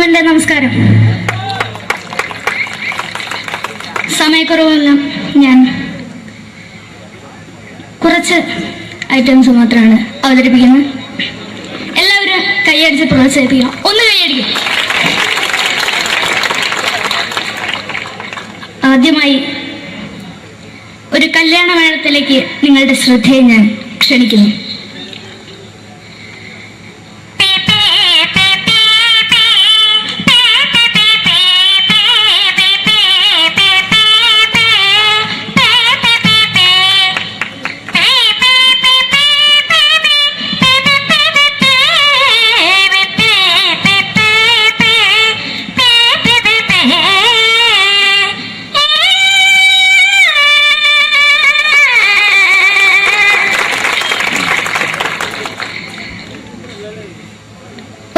എൻ്റെ നമസ്കാരം. സമയക്കുറവെല്ലാം ഞാൻ കുറച്ച് ഐറ്റംസ് മാത്രമാണ് അവതരിപ്പിക്കുന്നത്. എല്ലാവരും കൈയടിച്ച് പ്രോത്സാഹിപ്പിക്കണം. ഒന്ന് കൈയടിക്കും. ആദ്യമായി ഒരു കല്യാണ മേളത്തിലേക്ക് നിങ്ങളുടെ ശ്രദ്ധയെ ഞാൻ ക്ഷണിക്കുന്നു.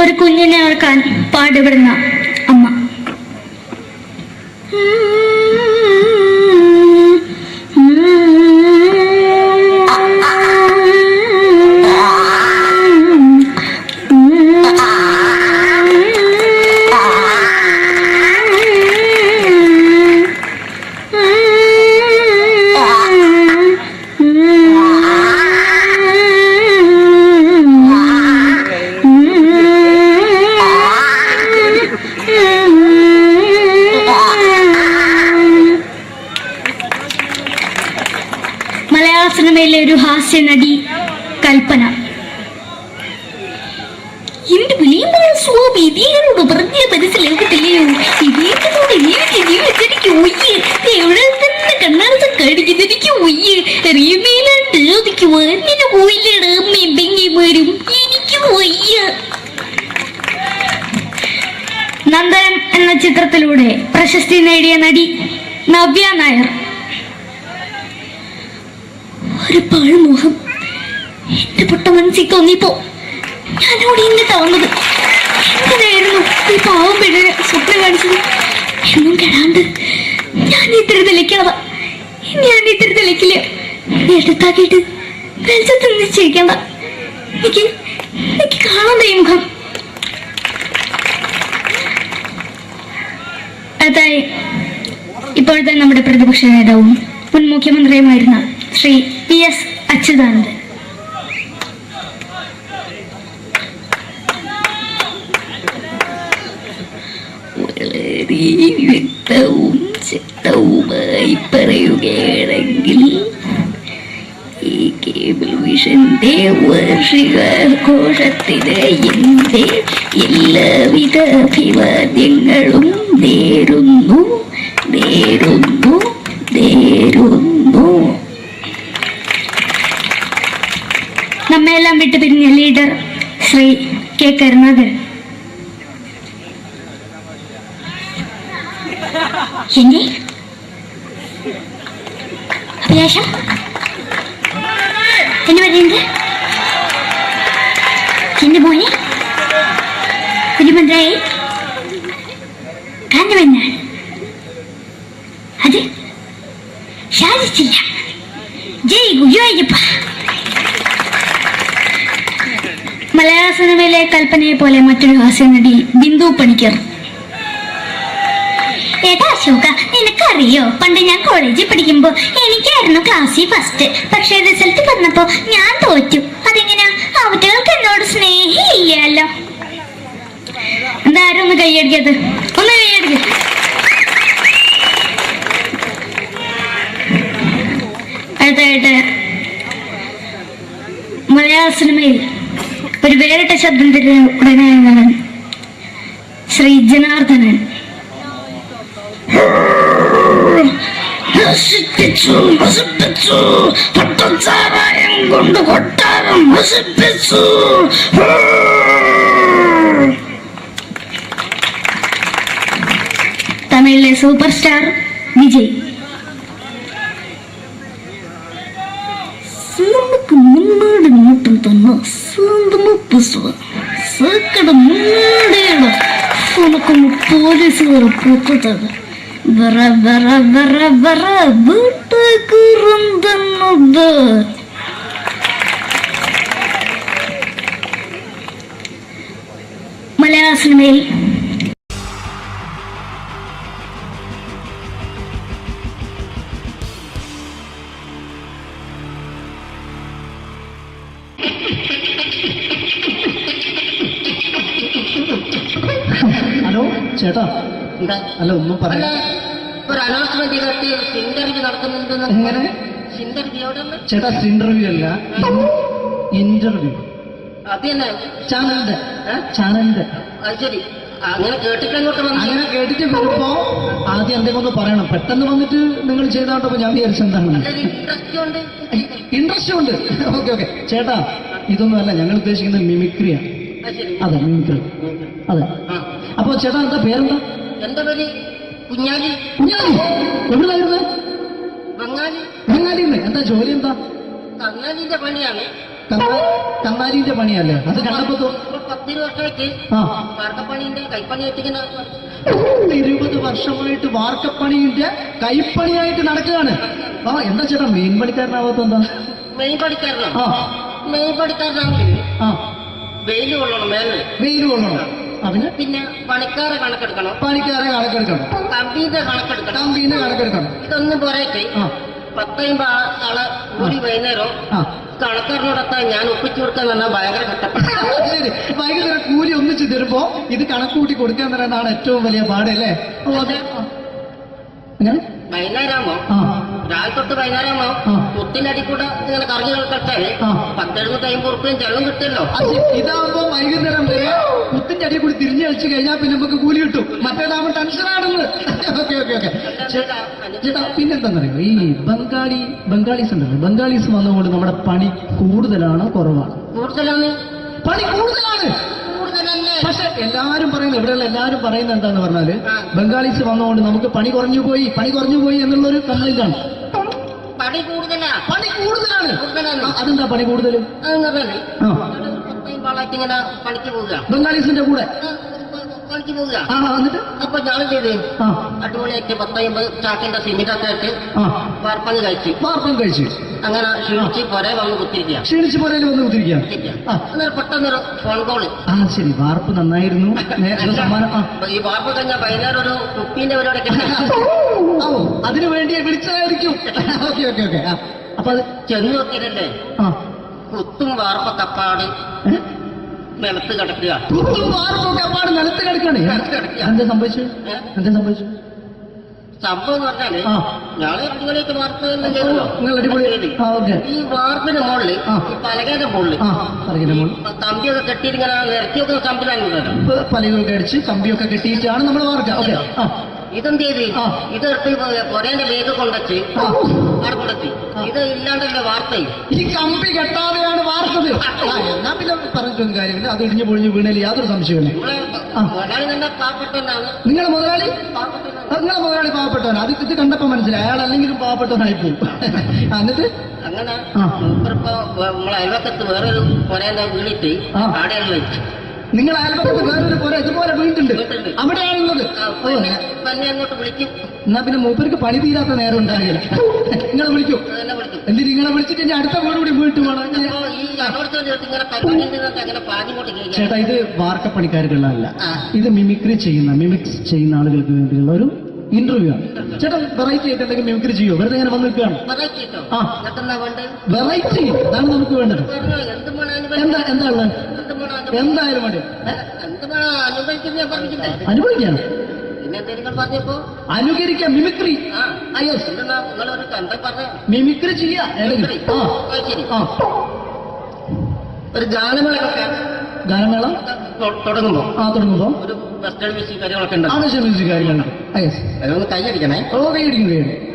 ഒരു കുഞ്ഞിനെ ഓർക്കാൻ പാടുപെടുന്ന അമ്മ. മലയാള സിനിമയിലെ ഒരു ഹാസ്യ നടി കൽപ്പന. എന്റെ വിളിയുമ്പോൾ സ്വാമി ഇതിനോട് പറഞ്ഞ മനസ്സിലാക്കത്തില്ലയോ? ഇതിനോട് ജീവിച്ചെനിക്ക് ഒയ്യ്, എവിടെ തന്നെ കണ്ണാടത്ത് കാണിക്കുന്നത് എനിക്ക് ഒയ്യ്. അറിയുന്നതിലാണ്ട് ചോദിക്കുവാൻ നിന്നെ പോയില്ലേടാ അമ്മയും എനിക്ക് ഒയ്യ. നന്ദനം എന്ന ചിത്രത്തിലൂടെ പ്രശസ്തി നേടിയ നടി നവ്യ നായർ. ഒരു പാഴ്മോഹം എന്റെ പൊട്ട മനസ്സിൽ തോന്നിയപ്പോ ഞാനവിടെ ഇന്നിട്ടാ വന്നത്. എന്തിനായിരുന്നു ഈ പാവം പെണ്ണിന് സ്വപ്നം കാണിച്ചത്? എന്നും കെടാണ്ട് ഞാൻ ഇത്തിരി തെളിക്കാതാ. ഞാൻ ഇത്തിരി തെളിക്കില്ല. എടുത്താക്കിയിട്ട് വെളിച്ചത്ത് നിശ്ചയിക്കണ്ട. എനിക്ക് കാണാൻ ഈ മുഖം. അതായി ഇപ്പോഴത്തെ നമ്മുടെ പ്രതിപക്ഷ നേതാവും മുൻ മുഖ്യമന്ത്രിയുമായിരുന്ന ശ്രീ PS അച്യുതാനന്ദൻ. വളരെ വ്യക്തവും ശക്തവുമായി പറയുകയാണെങ്കിൽ ഈ കേബിൾ വിഷന്റെ വാർഷികാഘോഷത്തിന് എന്റെ എല്ലാവിധ അഭിവാദ്യങ്ങളും നേരുന്നു. നമ്മയെല്ലാം വിട്ടുപിരിഞ്ഞ ലീഡർ ശ്രീ K. കരുണാകരൻ. എന്റെ അഭിലാഷം എന്നെ പറയുന്നത് എന്റെ മോനെ കുഞ്ഞുമന്ത്രായി കാഞ്ഞവന്നാണ്. അത് സാധിച്ചില്ല. ജയ് ഗുരുവായൂരപ്പ. മലയാള സിനിമയിലെ കൽപ്പനയെ പോലെ മറ്റൊരു ഹാസ്യ നടി ബിന്ദു പണിക്കർ. ഏട്ടാ അശോക, നിനക്കറിയോ, പണ്ട് ഞാൻ കോളേജിൽ പഠിക്കുമ്പോ എനിക്കായിരുന്നു ക്ലാസ്സിൽ ഫസ്റ്റ്. പക്ഷെ റിസൾട്ട് വന്നപ്പോ ഞാൻ തോറ്റു. അതെങ്ങനെയാ? അവറ്റകൾക്ക് എന്നോട് സ്നേഹമില്ലല്ലോ. എന്താരും ഒന്ന് കൈയടിക്കത്? ഒന്ന് കൈയടിക്ക. അടുത്തായിട്ട് മലയാള സിനിമയിൽ ഒരു വേറിട്ട ശബ്ദത്തിന്റെ ഉടനെയാണ് ശ്രീ ജനാർദ്ദനൻ. പട്ടച്ചാരായം കൊണ്ട് കൊട്ടാരം നശിപ്പിച്ചു. തമിഴിലെ സൂപ്പർ സ്റ്റാർ വിജയ്. നമുക്ക് മുന്നാടി നോട്ടം തന്ന സ്വന്തം സേക്കട മുന്നാടിയാണ് ഉനക്കൊന്ന് പോലീസുകാരെ പൊത്തത്. മലയാള സിനിമയിൽ ഹലോ ചേട്ടാ, എന്താ അല്ല ഒന്നും അല്ല, പറയാ. ഒരു അനൗൺസ്മെന്റ് ചെയ്തിട്ട് ഇന്റർവ്യൂ നടക്കുന്നുണ്ടെന്ന്. എങ്ങനെ ഇന്റർവ്യൂ എവിടെ ഉണ്ട്? ചേട്ടാ? ഇന്റർവ്യൂ അല്ല, ഇന്റർവ്യൂ. അത് തന്നെ ചാനലിന്റെ ഏ? ചാനലിന്റെ. അത് ശരി, അങ്ങനെ കേട്ടിട്ട് അങ്ങോട്ട് വന്നു. അങ്ങനെ കേട്ടിട്ട് വരുമ്പോ ആദ്യം എന്തെങ്കിലും ഒന്ന് പറയണം. പെട്ടെന്ന് വന്നിട്ട് നിങ്ങൾ ചെയ്താണ്ടപ്പോ ഞാൻ വിചാരിച്ചു എന്താണ് നല്ലൊരു ഇൻട്രസ്റ്റ് ഉണ്ട്. ഇൻട്രസ്റ്റ് ഉണ്ട്. ഓക്കെ ഓക്കെ ചേട്ടാ, ഇതൊന്നും അല്ല ഞങ്ങൾ ഉദ്ദേശിക്കുന്നത് മിമിക്രിയാണ്. അത് ശരി. അതെ, മിമിക്രി. അതെ. ആ. അപ്പൊ ചേട്ടാ എന്താ പേരെന്താ? എന്റെ പേര് കുഞ്ഞാലി. കുഞ്ഞാലി. എവിടെയായിരുന്നു? ബംഗാളി. ബംഗാളിന്ന്. എന്താ ജോലി? എന്താ? കന്നാലിന്റെ പണിയാണ്. കന്നാലിന്റെ പണിയല്ലേ? അത് കണ്ടപ്പോ ഇപ്പൊ 10 വർഷമായിട്ട് ആ, വാർക്കപ്പണിന്റെ കൈപ്പണിയായിട്ട് ഇങ്ങനെ 20 വർഷമായിട്ട് വാർക്കപ്പണിന്റെ കൈപ്പണിയായിട്ട് നടക്കുകയാണ്. ആ, എന്താ ചേട്ടാ മെയിൻ പണിക്കാരനാവാത്ത എന്താ? മെയിൻ പണിക്കാരനാണ്. ആ മെയിൻ പണിക്കാരനാണെങ്കിൽ ആ, വെയിൽ കൊള്ളണം മേലെ. വെയിൽ കൊള്ളണം. അതിന് പിന്നെ പണിക്കാരെ കണക്കെടുക്കണം, പണിക്കാരെ കണക്കെടുക്കണം, കമ്പീന്റെ കണക്കെടുക്കണം. കമ്പീന്റെ കണക്കെടുക്കണം. ഇതൊന്നും പോരായിട്ട് ആ 10 ആളെ കൂടി വൈകുന്നേരം ആ, കണക്കാരനോടൊത്താൻ ഞാൻ ഒപ്പിച്ചു കൊടുക്കാൻ പറഞ്ഞാൽ ഭയങ്കര കഷ്ടപ്പെട്ട. ശരി. വൈകുന്നേരം കൂലി ഒന്നിച്ച് തരുമ്പോ ഇത് കണക്ക് കൂട്ടി കൊടുക്കാൻ തരുന്നതാണ് ഏറ്റവും വലിയ പാട് അല്ലേ? ഓ, അതെ. എങ്ങനെ? വൈകുന്നേരമാകുമ്പോ ആ രാവിലെ തൊട്ട് വൈകുന്നേരമാകുമ്പോ ആ. കുത്തിന്റെ അടി കൂടെ ഇങ്ങനെ കറങ്ങി കളിച്ചാല് ആ. 10-50 ഉറുപ്പ്യം ചെള്ളം കിട്ടുമല്ലോ. അത് ഇതാവുമ്പോ വൈകുന്നേരം വരെ കുത്തിന്റെ അടിയിൽ കൂടി തിരിഞ്ഞു കളിച്ചു കഴിഞ്ഞാൽ പിന്നെ നമുക്ക് കൂലി കിട്ടും. മറ്റേതാവുമ്പോ ടെൻഷനാണെന്ന്. ഓക്കെ ഓക്കെ ഓക്കെ ചേട്ടാ, പിന്നെന്താണെന്നറിയോ, ഈ ബംഗാളീസ് ഉണ്ടല്ലോ, ബംഗാളീസ് വന്നുകൊണ്ട് നമ്മുടെ പണി കൂടുതലാണ് കുറവാണ്? കൂടുതലാണ്. പണി കൂടുതലാണ്. കൂടുതലല്ലേ? പക്ഷെ എല്ലാരും പറയുന്നത്, ഇവിടെയുള്ള എല്ലാരും പറയുന്നത് എന്താന്ന് പറഞ്ഞാല് ആ. ബംഗാളീസ് വന്നുകൊണ്ട് നമുക്ക് പണി കുറഞ്ഞു പോയി എന്നുള്ളൊരു കംപ്ലൈന്റ് ആണ്. പണി കൂടുതലാ. പണി കൂടുതലാണ്. കൂടുതലാണ്. അതെന്താ പണി കൂടുതൽ? അതെന്ന് പറഞ്ഞാല് ആ 10 ആളായിട്ട് ഇങ്ങനെ പണിക്ക് പോവുക. ബംഗാളീസിന്റെ കൂടെ. പണിക്ക് പോവുക. ആ എന്നിട്ട് അപ്പൊ ഞാൻ ചെയ്ത് ആ അടിപൊളിയായിട്ട് 10-50 ചാക്കിന്റെ സിമെന്റൊക്കെ ആയിട്ട് ആ വാർപ്പങ്ങ് കഴിച്ചു. വാർപ്പം കഴിച്ച് അങ്ങനെ ക്ഷീണിച്ച് പൊരേ വന്ന് കുത്തിരിക്കുക. ക്ഷീണിച്ച് പോരേലും വന്ന് കുത്തിരിക്കുകയാണ്. ആ അന്നേരം പെട്ടെന്നൊരു ഫോൺ കോള്. ആ ശരി, വാർപ്പ് നന്നായിരുന്നു. നേരത്തെ സമ്മാനം. ആ ഈ വാർപ്പ് കഴിഞ്ഞാൽ വൈകുന്നേരം ഒരു കുപ്പീന്റെ പരിപാടി ഓ, അതിനു വേണ്ടി വിളിച്ചതായിരിക്കും. Okay okay okay. ആ അപ്പൊ അത് ചെന്ന് നോക്കിയതല്ലേ ആ കുത്തും വാർപ്പൊക്കെ അപ്പാട് നിലത്ത് കിടക്കുക. കുത്തും വാർപ്പൊക്കെ അപ്പാട് നിലത്ത് കിടക്കാണ്. എന്താ സംഭവിച്ചു? എന്താ സംഭവിച്ചു? സംഭവം എന്ന് പറഞ്ഞാല് ആ. ഞാള് അടിപൊളിയായിട്ട് വാർപ്പ് എല്ലാം ചെയ്തല്ലോ. നിങ്ങൾ അടിപൊളി. ആ ഓക്കെ. ഈ വാർപ്പിന്റെ മുകളില് ആ. ഈ പലകയുടെ മുകളില് ആ പറയുന്ന മോൾ കമ്പിയൊക്കെ കെട്ടിയിട്ട് ഇങ്ങനെ നിരത്തി വെക്കുന്ന സംവിധാനം. പലകൊക്കെ അടിച്ച് കമ്പിയൊക്കെ കെട്ടിയിട്ടാണ് നമ്മൾ വാർക്കുക. ഓക്കെ. ആ ഇതെന്ത് ചെയ്ത് ആ. ഇതെടുത്ത് പൊരേന്റെ ലേക്ക് കൊണ്ടുവച്ച് ആ. അവിടെ കൊണ്ടെത്തി. ഇത് ഇല്ലാണ്ടല്ലേ വാർത്തയും. ഈ കമ്പി കെട്ടാതെയാണ് വാർത്തത്. ആ, എന്നാ പിന്നെ പറഞ്ഞിട്ടൊന്നും കാര്യമില്ല. അത് ഇടിഞ്ഞു പൊളിഞ്ഞു വീണേല് യാതൊരു സംശയമില്ല. നമ്മളെ ആ. മുതലാളി തന്നെ പാവപ്പെട്ടവനാണ്. നിങ്ങളെ മുതലാളി പാവപ്പെട്ടവനാണ്. നിങ്ങളെ മുതലാളി പാവപ്പെട്ടവനാണ്. അത് ഇത് കണ്ടപ്പോ മനസ്സിലായി അയാൾ അല്ലെങ്കിലും പാവപ്പെട്ടവനായി പോകും. എന്നിട്ട് അങ്ങനെ ആ. മൂപ്പരിപ്പോ നമ്മളെ അയൽവക്കത്ത് വേറൊരു പൊരേന്റെ വീണിട്ട് ആ. ആടെയാണ് വെച്ചു. നിങ്ങൾ അയൽപക്കത്ത് വേറൊരു പോലെ ഇതുപോലെ വീട്ടുണ്ട്, വീട്ടുണ്ട്. അവിടെയാണുള്ളത്. ഓ, തന്നെ അങ്ങോട്ട് വിളിക്കും. എന്നാ പിന്നെ മൂപ്പർക്ക് പണി തീരാത്ത നേരം ഉണ്ടാകില്ല. നിങ്ങളെ വിളിക്കും. തന്നെ വിളിക്കും. എന്തിന് നിങ്ങളെ വിളിച്ചിട്ട് ഇനി അടുത്ത വീട് കൂടി വീട്ടു വേണം. അപ്പോ ഈ അതോടത്ത് ചേർത്ത് ഇങ്ങനെ പരിപാടി അങ്ങനെ പാഞ്ഞുകൊണ്ട് കേൾക്കാം. ചേട്ടാ, ഇത് വാർക്കപ്പണിക്കാർക്കുള്ളതല്ല. ആ. ഇത് മിമിക്സ് ചെയ്യുന്ന ആളുകൾക്ക് വേണ്ടിയുള്ള ഒരു ഇന്റർവ്യൂ ആണ്. ചേട്ടാ, വെറൈറ്റി ആയിട്ട് എന്തെങ്കിലും മിമിക്രി ചെയ്യോ? വെറുതെ ഇങ്ങനെ വന്ന് നിൽക്കുകയാണ്. വെറൈറ്റി കേട്ടോ. ആ. നിനക്കെന്നാ വേണ്ടത്? വെറൈറ്റി അതാണ് നമുക്ക് വേണ്ടത്. പറഞ്ഞോ, എന്ത് വേണം എന്താ ഉള്ളത്? എന്ത് വേണം എന്തായാലും മതി. എന്ത് വേണം അനുഭവിക്കുന്ന ഞാൻ പറഞ്ഞില്ലേ. അനുഭവിക്കാണ്. പിന്നെ നിങ്ങൾ പറഞ്ഞപ്പോ അനുകരിക്കാം. മിമിക്രി. ആ യെസ്. എന്തെന്നാ നിങ്ങളൊരു എന്താ പറഞ്ഞ മിമിക്രി ചെയ്യാ. ആ ശരി. ആ ഒരു ഗാനമേള വെക്കാൻ ഗാനമേള തുടങ്ങുമ്പോ തുടങ്ങുമ്പോ ഒരു വെസ്റ്റേൺ മ്യൂസിക് കാര്യങ്ങളൊക്കെ ഉണ്ട്. ആവശ്യം മ്യൂസിക് കാര്യങ്ങളുണ്ട്. യെസ്. അതൊന്ന് കൈയടിക്കണേ. ഓ, കൈയടിക്കും.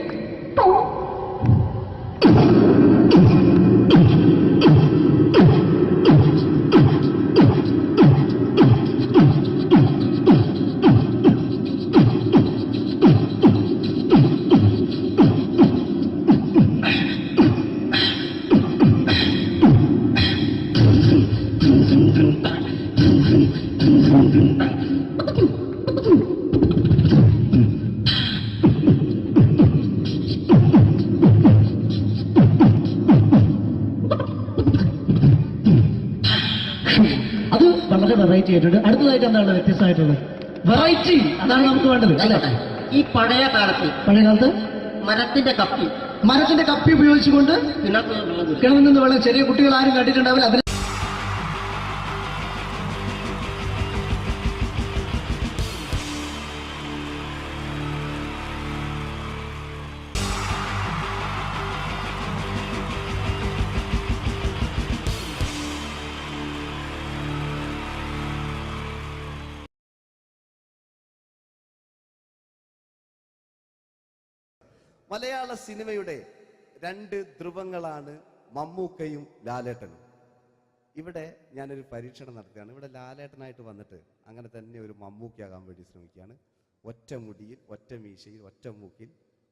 അത് വളരെ വെറൈറ്റി ആയിട്ടുണ്ട്. അടുത്തതായിട്ട് എന്താണ് വ്യത്യസ്തമായിട്ടുള്ളത്? വെറൈറ്റി. അതാണ് നമുക്ക് വേണ്ടത് അല്ലേ? ഈ പഴയ കാലത്ത് പഴയ കാലത്ത് മരത്തിന്റെ കപ്പി മരത്തിന്റെ കപ്പി ഉപയോഗിച്ചുകൊണ്ട് കിണറിൽ നിന്ന് വെള്ളം ചെറിയ കുട്ടികൾ ആരും കണ്ടിട്ടുണ്ടാവില്ല. അതിന് മലയാള സിനിമയുടെ രണ്ട് ധ്രുവങ്ങളാണ് മമ്മൂക്കയും ലാലേട്ടനും. ഇവിടെ ഞാനൊരു പരീക്ഷണം നടത്തുകയാണ്. ഇവിടെ ലാലേട്ടനായിട്ട് വന്നിട്ട് അങ്ങനെ തന്നെ ഒരു മമ്മൂക്കയാകാൻ വേണ്ടി ശ്രമിക്കുകയാണ്. ഒറ്റ മുടിയിൽ, ഒറ്റ മീശയിൽ, ഒറ്റ മൂക്കിൽ,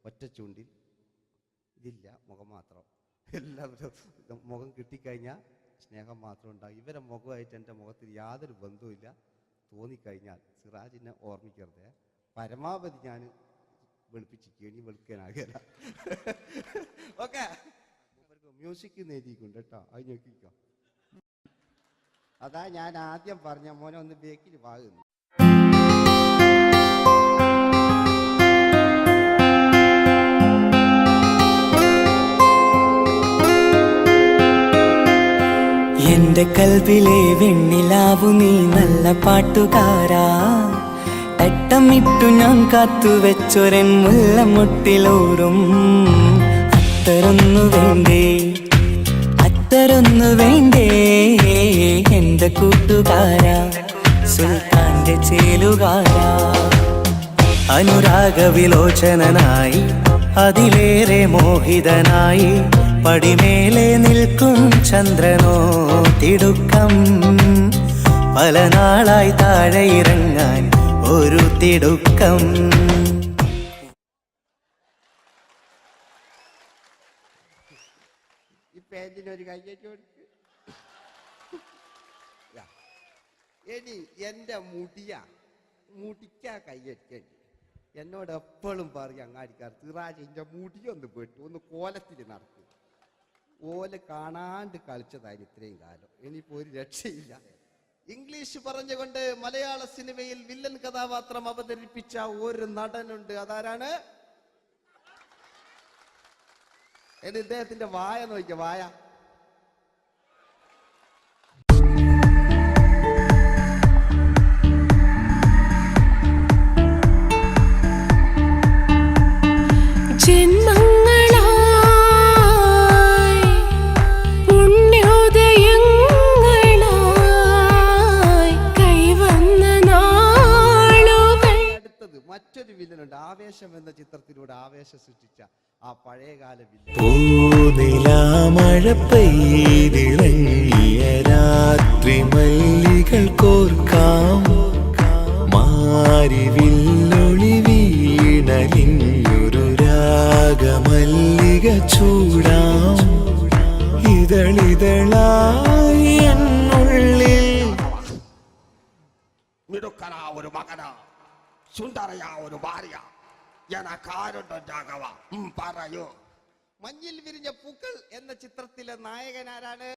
ഒറ്റ ചൂണ്ടിൽ, ഇതില്ല, മുഖം മാത്രം. എല്ലാവരും മുഖം കിട്ടിക്കഴിഞ്ഞാൽ സ്നേഹം മാത്രം ഉണ്ടാകും. ഇവരെ മുഖമായിട്ട് എൻ്റെ മുഖത്തിൽ യാതൊരു ബന്ധവുമില്ല. തോന്നിക്കഴിഞ്ഞാൽ സിറാജിനെ ഓർമ്മിക്കരുത്. പരമാവധി ഞാൻ വെളുപ്പിച്ചിരിക്കുക, ഇനി വെളുക്കാനാകില്ല. ഓക്കെ, മ്യൂസിക് എഴുതിയിട്ടുണ്ട് കേട്ടോ, അത് നോക്കിക്കോ. അതാ ഞാൻ ആദ്യം പറഞ്ഞ മോനെ ഒന്ന് ബേക്കിൽ വാങ്ങുന്നു. എന്റെ കൽവിലെ വെണ്ണിലാവു നീ നല്ല പാട്ടുകാരാ, തട്ടമിട്ടു ഞാൻ കാത്തുവെച്ചൊരൻ മുല്ലമുട്ടിലോറും. അത്തരൊന്നു വേണ്ടേ, അത്തരൊന്നു വേണ്ടേ എന്റെ കൂട്ടുകാരാ, സുൽത്താന്റെ ചേലുകാരാ. അനുരാഗവിലോചനായി അതിലേറെ മോഹിതനായി പടിമേലെ നിൽക്കും ചന്ദ്രനോ തിടുക്കം. പല നാളായി താഴെ ഇറങ്ങാൻ ഒരു തിടുക്കം. ഈ പേജിനൊരു കയ്യേറ്റ് കൊടുക്ക്. ഇനി എൻ്റെ മുടിക്കാ കയ്യേറ്റേണ്ടി. എന്നോട് എപ്പോഴും പറയും അങ്ങാടിക്കാർ, സിറാജ് എൻ്റെ മുടിയൊന്ന് പെട്ടു, ഒന്ന് കോലത്തിൽ നടക്കും. ഓല കാണാണ്ട് കളിച്ചതായിരുന്നു ഇത്രയും കാലം. ഇനിയിപ്പോൾ ഒരു രക്ഷയില്ല. ഇംഗ്ലീഷ് പറഞ്ഞുകൊണ്ട് മലയാള സിനിമയിൽ വില്ലൻ കഥാപാത്രം അവതരിപ്പിച്ച ഒരു നടനുണ്ട്. അതാരാണ്? ഇദ്ദേഹത്തിന്റെ വായ നോക്കിയ വായ. മറ്റൊരു വില്ലനുണ്ട്. ആവേശം എന്ന ചിത്രത്തിലൂടെ ആവേശം സൃഷ്ടിച്ച ആ പഴയകാല വില്ലൻ. പൂനിലാമഴ പെയ്തിറങ്ങിയ രാത്രി മല്ലികൾ കോർക്കാം, മാരി വില്ലൊളി വീണലിഞ്ഞൊരു രാഗമല്ലിക ചൂടാം. ഇതളിതളായി എന്നുള്ളിൽ മിടുക്കനാ ഒരു മകനാ, സുന്ദരയാ ഒരു ഭാര്യ, എനക്കാരുണ്ടോ രാഘവ പറയൂ. മഞ്ഞിൽ വിരിഞ്ഞ പൂക്കൾ എന്ന ചിത്രത്തിലെ നായകനാരാണ്?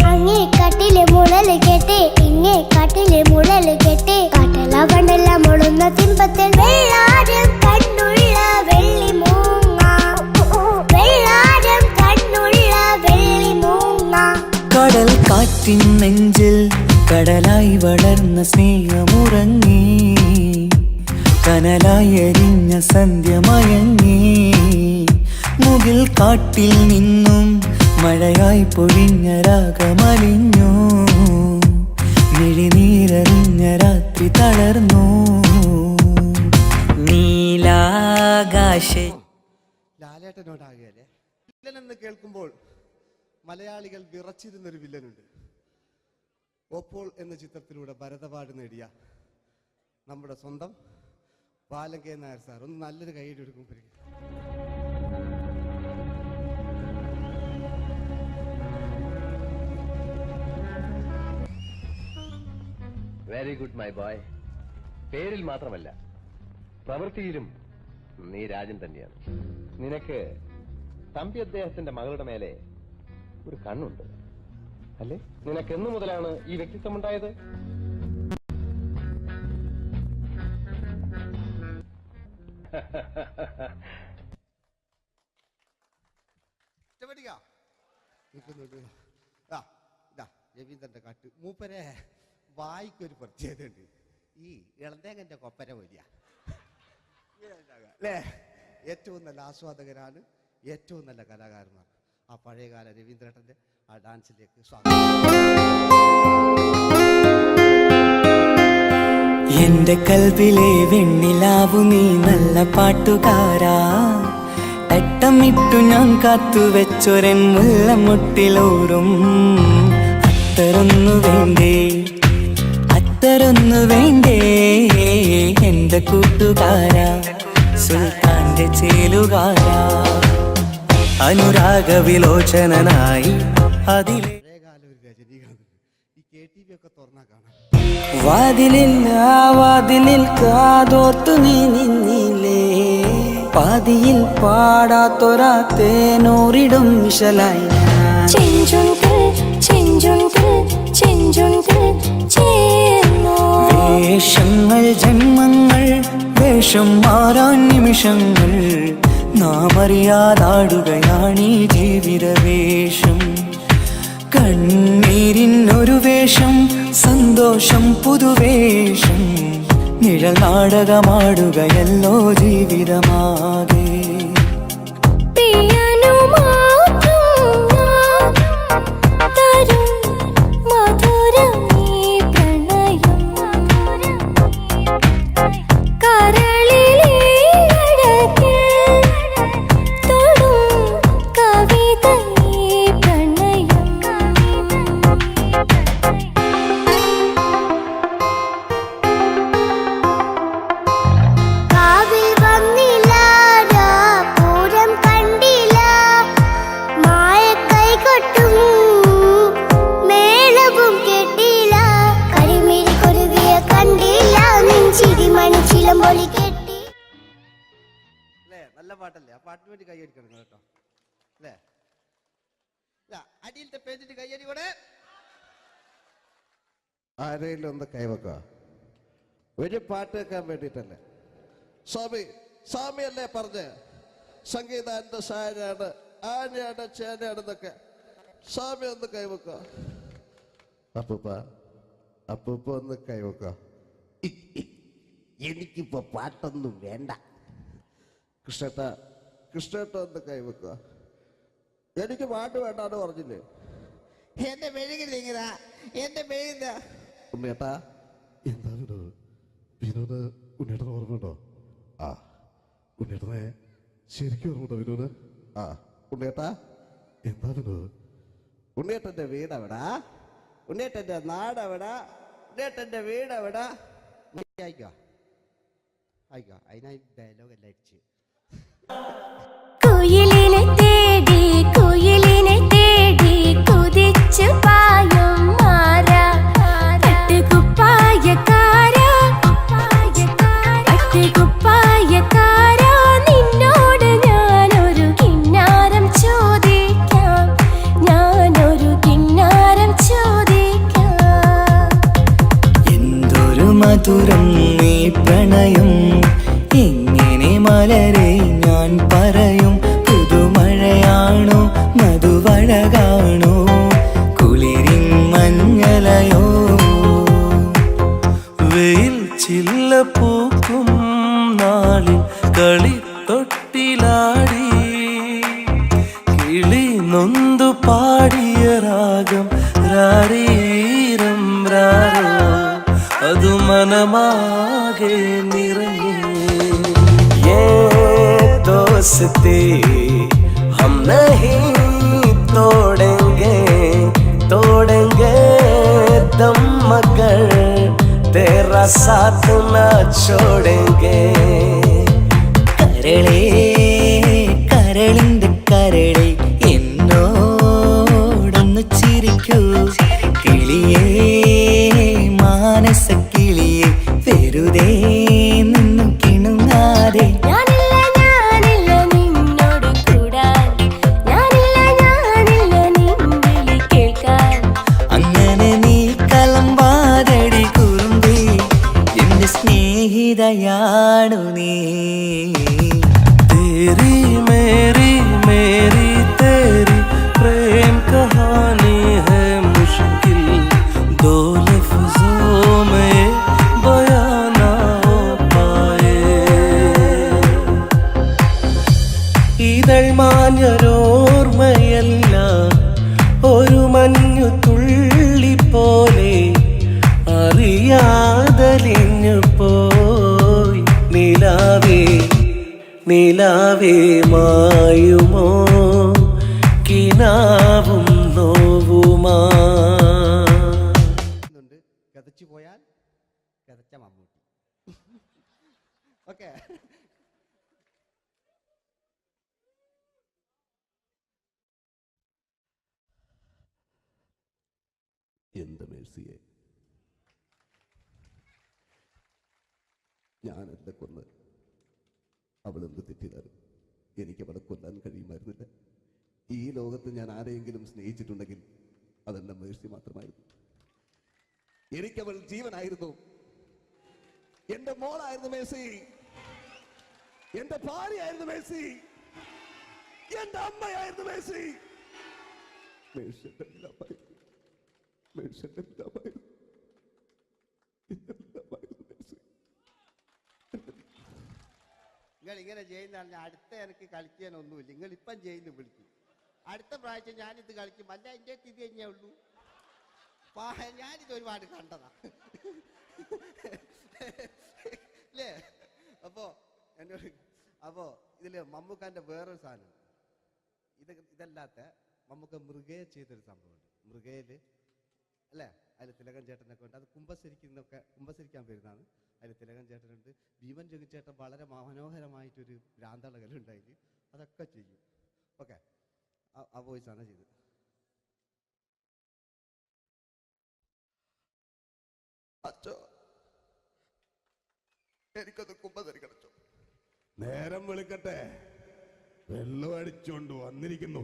അങ്ങേ കട്ടിലെ മുളല് കെട്ടി ഇങ്ങേ കാട്ടിലെ മുഴല് കെട്ടി കാട്ടല കണ്ടല്ല മുളുന്ന സിംഹത്തിൽ വെള്ളാരം കണ്ണുള്ള വെള്ളി മൂങ്ങ, വെള്ളാരം കണ്ണുള്ള വെള്ളി മൂങ്ങ. കടൽ കാറ്റിൻ നെഞ്ചിൽ കടലായി വളർന്ന സ്നേഹമുറങ്ങി, കനലായി എരിഞ്ഞ സന്ധ്യ മയങ്ങി. മുകിൽ കാട്ടിൽ നിന്നും മഴയായി പൊഴിഞ്ഞ രാഗമലിഞ്ഞു, മിഴിനീരറിഞ്ഞ രാത്രി തളർന്നു. നീലാകാശ ലാലേട്ടനോടാകല്ലേ വില്ലൻ എന്ന് കേൾക്കുമ്പോൾ മലയാളികൾ വിറച്ചിരുന്നൊരു വില്ലനുണ്ട്. ഓപ്പോൾ എന്ന ചിത്രത്തിലൂടെ ഭരത് അവാർഡ് നേടിയ നമ്മുടെ സ്വന്തം ബാലകേ നായർ സാർ. ഒന്ന് നല്ലൊരു കൈയ്യടി എടുക്കുമ്പോൾ വെരി ഗുഡ് മൈ ബോയ്. പേരിൽ മാത്രമല്ല പ്രവൃത്തിയിലും നീ രാജൻ തന്നെയാണ്. നിനക്ക് തമ്പി അദ്ദേഹത്തിന്റെ മകളുടെ മേലെ ഒരു കണ്ണുണ്ട് അല്ലേ? നിനക്ക് എന്നു മുതലാണ് ഈ വ്യക്തിത്വം ഉണ്ടായത്? രവീന്ദ്രന്റെ കാട്ട് മൂപ്പരെ വായിക്കൊരു പ്രത്യേകതയുണ്ട്. ഈ ഇളന്തേങ്ങന്റെ കൊപ്പര വലിയ അല്ലേ? ഏറ്റവും നല്ല ആസ്വാദകരാണ്, ഏറ്റവും നല്ല കലാകാരന്മാർ. ആ പഴയകാല രവീന്ദ്രേട്ടന്റെ ആ ഡാൻസിലേക്ക് സ്വാഗതം. എന്റെ കൽവിലെ വെണ്ണിലാവു നീ നല്ല പാട്ടുകാരാ, തട്ടമിട്ടു ഞാൻ കാത്തുവെച്ചൊരൻ മുല്ലമുട്ടിലോറും അത്തരൊന്നു വേണ്ടേ, അത്തരൊന്നു വേണ്ടേ എന്റെ കൂട്ടുകാരാ, സുൽത്താന്റെ ചേലുകാരാ, അനുരാഗവിലോചനായി അതിലെ പഴയകാല ഒരു രജനീകാന്ത്. ഈ KTV ഒക്കെ തുറന്നാ കാണാം. വാതിലിൽ ആ വാതിലിൽ കാതോർത്തു നീ നിന്നില്ലേ, പാതിയിൽ പാടാത്തൊരാ തേനൂറിടും വിശലായി വേഷങ്ങൾ ജന്മങ്ങൾ, വേഷം മാറാൻ നിമിഷങ്ങൾ, നാം അറിയാതാടുകയാണീ ജീവിതവേഷം. കണ്ണീരിനൊരു വേഷം, സന്തോഷം പുതുവേഷം, നിഴൽ നാടകമാടുകയല്ലോ ജീവിതമാകെ. നല്ല പാട്ടല്ലേ? ആ പാട്ടിന് വേണ്ടി കൈയടിക്കണം കേട്ടോ അല്ലേ? അടിയിലത്തെ പേജിന്റെ കൈയടി കൂടെ ആരെങ്കിലും ഒന്ന് കൈവക്ക. ഒരു പാട്ട് വെക്കാൻ വേണ്ടിട്ടല്ലേ? സ്വാമി അല്ലേ പറഞ്ഞ് സംഗീതം എന്റെ സാരാണ്, ആനയാണ് ചേനയാണെന്നൊക്കെ. സ്വാമി ഒന്ന് കൈവക്ക. അപ്പൂപ്പ ഒന്ന് കൈവക്ക. എനിക്കിപ്പോ പാട്ടൊന്നും വേണ്ട. കൃഷ്ണേട്ട ഒന്ന് കൈവെക്കുക. എനിക്ക് പാട്ട് വേണ്ടാന്ന് പറഞ്ഞില്ലേ? എന്റെ മെഴുകില്ല, എന്റെ മെഴുകില്ല. ഉണ്ണേട്ടാ എന്താ വിനോദ്? ഉണ്ണേട്ടന് ഓർമ്മയുണ്ടോ? ആ ഉണ്ണേട്ടനെ ശരിക്കും ഓർമ്മയുണ്ടോ വിനോദ്? ആ ഉണ്ണേട്ടാ എന്താ വിനോദ്? ഉണ്ണേട്ടന്റെ വീട് എവിടാ? ഉണ്ണേട്ടന്റെ നാട് എവിടാ? ഉണ്ണേട്ടന്റെ വീട് എവിടാ? ആയിക്കോ അതിനായി ഡയലോഗ് എല്ലാം അടിച്ച്. കുയിലിനെ തേടി കുതിച്ചു പായും മാറാ, പട്ടുകുപ്പായക്കാരാ നിന്നോട് ഞാനൊരു കിന്നാരം ചോദിക്കാം, എന്തൊരു മധുരം നീ പ്രണയം, എങ്ങനെ മലരെ ഞാൻ പറയും, പുതുമഴയാണോ മധുവഴകാണോ കുളിരിൻ മഞ്ഞലയോ, വെയിൽ ചില്ല പൂക്കും നാളിൽ കളിത്തൊട്ടിലാടി, കിളി നൊന്തു പാടിയ രാഗം രാരീരം രാരോ, അത് മനമാകെ നിറഞ്ഞേ. दोस्ती हम नहीं तोड़ेंगे दम मगर तेरा साथ न छोड़ेंगे. കരളിന്റെ കരളെ എന്നോടൊന്ന് ചിരിക്കൂ, കിളിയേ മാനസ കിളിയെ വെറുതെ നിന്നും കിണുങ്ങാതെ. ഞാനില്ല മാഞ്ഞൊരോർമ്മയല്ല ഒരു മഞ്ഞു തുള്ളി പോലെ അറിയാതലിഞ്ഞു പോയി നിലാവേ നിലാവേ മായുമോ കിനാവും നോവുമാ. കതച്ചു പോയാൽ കതച്ച മമ്മൂട്ടി. ഓക്കെ, എന്ത് മേഴ്സിയെ, ഞാനെന്ത് കൊന്ന് അവളെന്ത് തെറ്റിയതായിരുന്നു. എനിക്ക് അവളെ കൊല്ലാൻ കഴിയുമായിരുന്നില്ല. ഈ ലോകത്ത് ഞാൻ ആരെയെങ്കിലും സ്നേഹിച്ചിട്ടുണ്ടെങ്കിൽ അതെന്റെ മേഴ്സി മാത്രമായിരുന്നു. എനിക്കവൾ ജീവനായിരുന്നു, എന്റെ മോളായിരുന്നു മേഴ്സി, എന്റെ ഭാര്യയായിരുന്നു മേഴ്സി, എന്റെ അമ്മയായിരുന്നു മേഴ്സി. മേഴ്സിയുടെ എല്ലാമായിരുന്നു, മേഴ്സിയുടെ എല്ലാമായിരുന്നു, എല്ലാമായിരുന്നു മേഴ്സി. നിങ്ങൾ ഇങ്ങനെ ചെയ്യുന്ന അടുത്ത എനിക്ക് കളിക്കാനൊന്നുമില്ല. നിങ്ങൾ ഇപ്പം ചെയ്യുന്നു വിളിക്കും, അടുത്ത പ്രാവശ്യം ഞാനിത് കളിക്കും. അല്ല, എൻ്റെ ഇത് കഴിഞ്ഞേ ഉള്ളൂ. ഞാനിത് ഒരുപാട് കണ്ടതാ അല്ലേ. അപ്പോ ഇതില് മമ്മൂക്കാന്റെ വേറൊരു സാധനം, ഇതല്ലാത്ത മമ്മൂക്ക മൃഗയെ ചെയ്തൊരു സംഭവമുണ്ട്. മൃഗയില് അല്ലേ, അതിൽ തിലകൻ ചേട്ടനൊക്കെ ഉണ്ട്. അത് കുമ്പസരിക്കാൻ വരുന്നതാണ്. അതിൽ തിലകൻ ചേട്ടനുണ്ട്, ഭീമൻ ജഗൻ ചേട്ടൻ വളരെ മനോഹരമായിട്ടൊരു ഭ്രാന്തളകലുണ്ടായി. അതൊക്കെ ചെയ്യും. ഓക്കെ, ആ വോയിസ് ആണ് ചെയ്തത്. അച്ചോ, എനിക്കൊന്ന് കുമ്പസരിക്കണം. നേരം വെളുക്കട്ടെ, വെള്ളം അടിച്ചോണ്ട് വന്നിരിക്കുന്നു.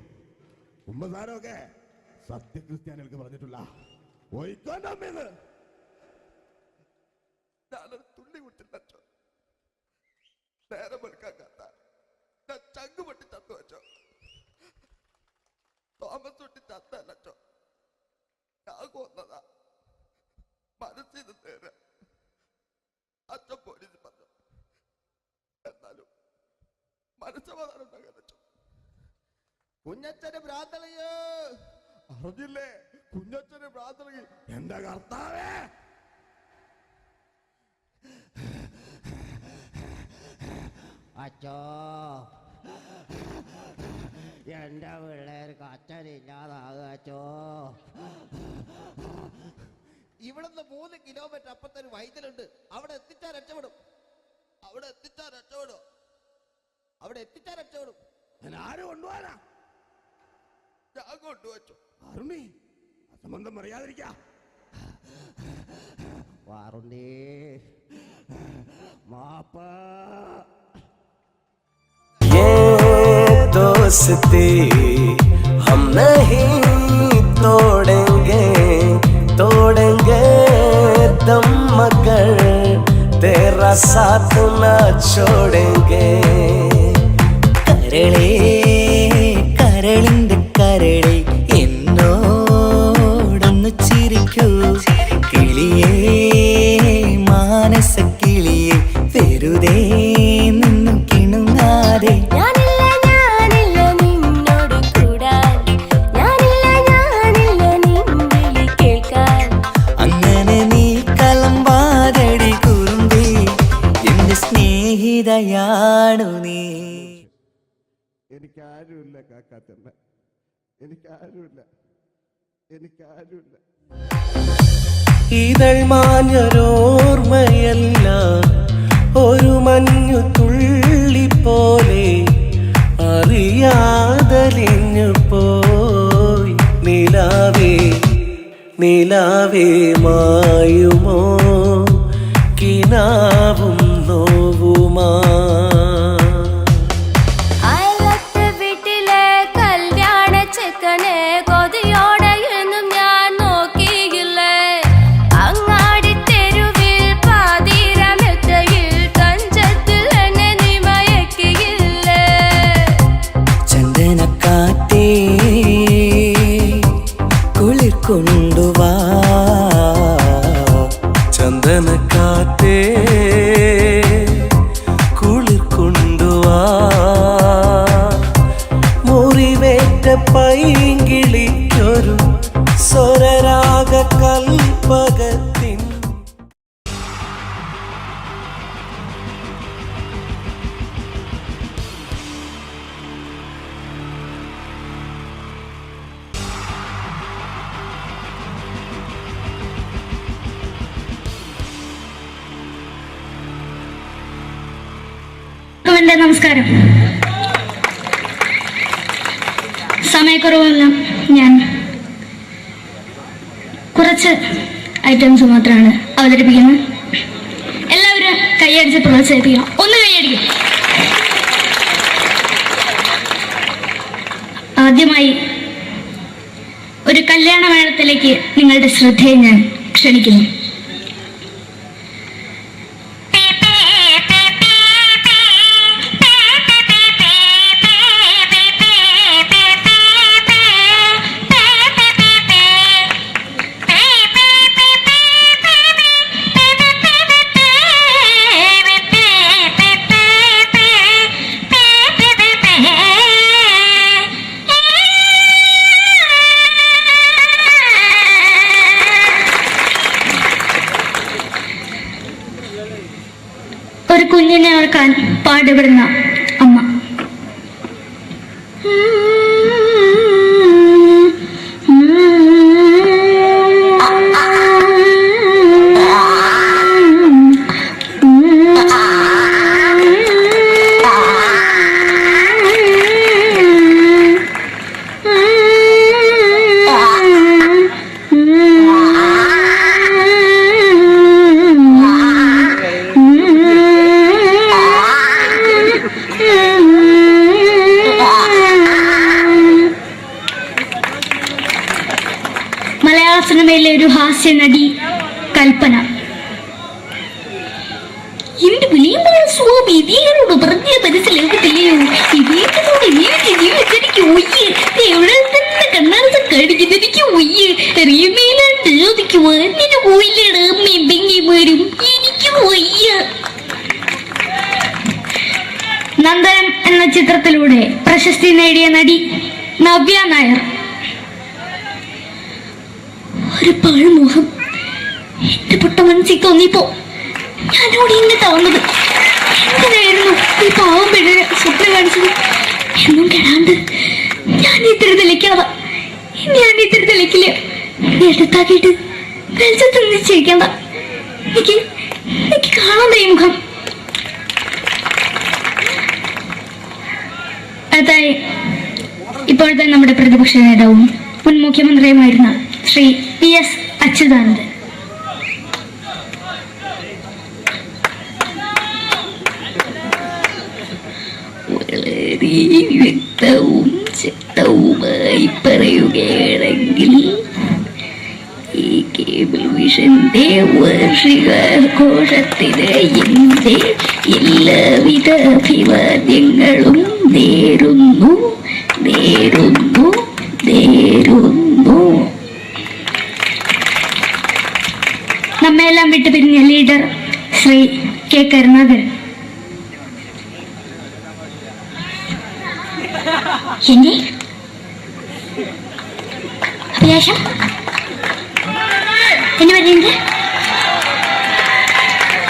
കുമ്പസാരമൊക്കെ സത്യക്രിസ്ത്യാനികൾക്ക് പറഞ്ഞിട്ടില്ല. പോയിക്കോണ്ടമ്മേന്ന് ഞാനൊരു തുള്ളി കുടിച്ചിട്ടോ. നേരം വെളുക്കാൻ കാത്ത ഞാൻ ചങ്ക് പൊട്ടി ചത്തു വെച്ചോ. തോമസ് തൊട്ടി ചത്തല്ലോ, ഞാൻ കൊന്നതാ. മനസ്സിൽ നേരെ അച്ഛൻ പോലീസ് പറഞ്ഞു. എന്നാലും മനസ്സമാധാനം ഉണ്ടാകാൻ വെച്ചു. കുഞ്ഞച്ഛന് ഭ്രാന്തളയോ അറിഞ്ഞില്ലേ? കുഞ്ഞച്ഛന് ഭ്രാന്തളി. എന്റെ കർത്താവേ, അച്ചോ, എന്റെ പിള്ളേർക്ക് അച്ഛനില്ലാതാകച്ചോ. ഇവിടുന്ന് 3 കിലോമീറ്റർ അപ്പുറത്തൊരു വൈദ്യുണ്ട്. അവിടെ എത്തിച്ചാൽ രക്ഷപ്പെടും. ഞാൻ ആരും കൊണ്ടുപോകാനാ? ഞാൻ കൊണ്ടുവച്ചു. അരുണി, അസംബന്ധം പറയാതിരിക്ക. വാറുണ്ണി, മാപ്പ. दोस्ती हम नहीं तोड़ेंगे, तोड़ेंगे दम मगर तेरा साथ न छोड़ेंगे. കരളേ കരളിന്റെ കരളേ എന്നോടൊന്നു ചിരിക്കൂ കിളിയേ മാനസ കിളിയേ വെറുതെ നിന്നു കിണുങ്ങാതെ. സ്നേഹിതയാണു നീ. എനിക്കാരുമില്ല കാക്കാത്തമ്മ, എനിക്കാരുമില്ല. ഇതൾ മാഞ്ഞൊരോർമ്മയല്ല ഒരു മഞ്ഞു തുള്ളി പോലെ അറിയാതലിഞ്ഞു പോയി നിലാവേ നിലാവേ മായുമോ കിനാവും നോവുമാ. വീട്ടിലെ കല്യാണ ചെക്കനെ കൊതിയോടെ എന്നും ഞാൻ നോക്കിയില്ലേ. അങ്ങാടി തെരുവിൽ പാതിരമെത്തയിൽ തഞ്ചത്തിൽ എന്നെ നീ മയക്കിയില്ലേ. ചന്ദനക്കാറ്റേ കുളിർ കൊണ്ടുവാ, പൈങ്കിളിക്കൊരു സ്വരരാഗ കൽപ്പകത്തിൻ എന്റെ നമസ്കാരം. സമയക്കുറവല്ല, ഞാൻ കുറച്ച് ഐറ്റംസ് മാത്രമാണ് അവതരിപ്പിക്കുന്നത്. എല്ലാവരും കൈയടിച്ച് പ്രോത്സാഹിപ്പിക്കണം. ഒന്ന് കൈയടിക്കും. ആദ്യമായി ഒരു കല്യാണ മേളത്തിലേക്ക് നിങ്ങളുടെ ശ്രദ്ധയെ ഞാൻ ക്ഷണിക്കുന്നു. ഒരു കുഞ്ഞിനെ ഓർക്കാൻ പാടുപെടുന്ന അമ്മ. മലയാള സിനിമയിലെ ഒരു ഹാസ്യ നടി കൽപ്പന. എന്റെ വിളിയമ്പല സ്വാമി ഇതിനോട് പറഞ്ഞ മനസ്സിലാകത്തില്ലയോ? ഇതിനോട് എനിക്ക് ജീവിതത്തിലേക്ക് ഒയ്യ് എവിടെ തന്നെ കണ്ണാർത്ത് കടിക്കുന്നത് എനിക്ക് ഒയ്യ് അറിയുമേലാണ്ട് ചോദിക്കുവാ നിന്നെ പോയില്ലേടാ അമ്മയും പെങ്ങിമാരും എനിക്ക് ഒയ്യ. നന്ദനം എന്ന ചിത്രത്തിലൂടെ പ്രശസ്തി നേടിയ നടി നവ്യ നായർ. ഒരു പഴമുഖം എന്റെ പൊട്ട മനസ്സിൽ തോന്നിയപ്പോ ഞാനോട് ഇങ്ങോട്ടാ വന്നത്. എന്തിനായിരുന്നു ഈ പാവം പെണ്ണിനെ സ്വപ്നം കാണിച്ചത്? എന്നും കെടാണ്ട് ഞാൻ ഇത്തിരി തെളിക്കാതെ ഞാൻ ഇത്തിരി തെളിക്കില്ല. എടുത്താക്കിയിട്ട് വെളിച്ചത്ത് നിശ്ചയിക്കണ്ട. എനിക്ക് കാണാൻ ഈ മുഖം. അതായി ഇപ്പോഴത്തെ നമ്മുടെ പ്രതിപക്ഷ നേതാവും മുൻ മുഖ്യമന്ത്രിയുമായിരുന്ന ശ്രീ PS അച്യുതാനന്ദൻ. വളരെ വ്യക്തവും ശക്തവുമായി പറയുകയാണെങ്കിൽ ഈ കേബിൾ വിഷന്റെ വാർഷികാഘോഷത്തിന് എന്റെ എല്ലാവിധ അഭിവാദ്യങ്ങളും നേരുന്നു. നമ്മയെല്ലാം വിട്ടുപിരിഞ്ഞ ലീഡർ ശ്രീ കെ കരുണാകരൻ. എന്റെ അഭിലാഷം എന്ന് പറയുന്നത്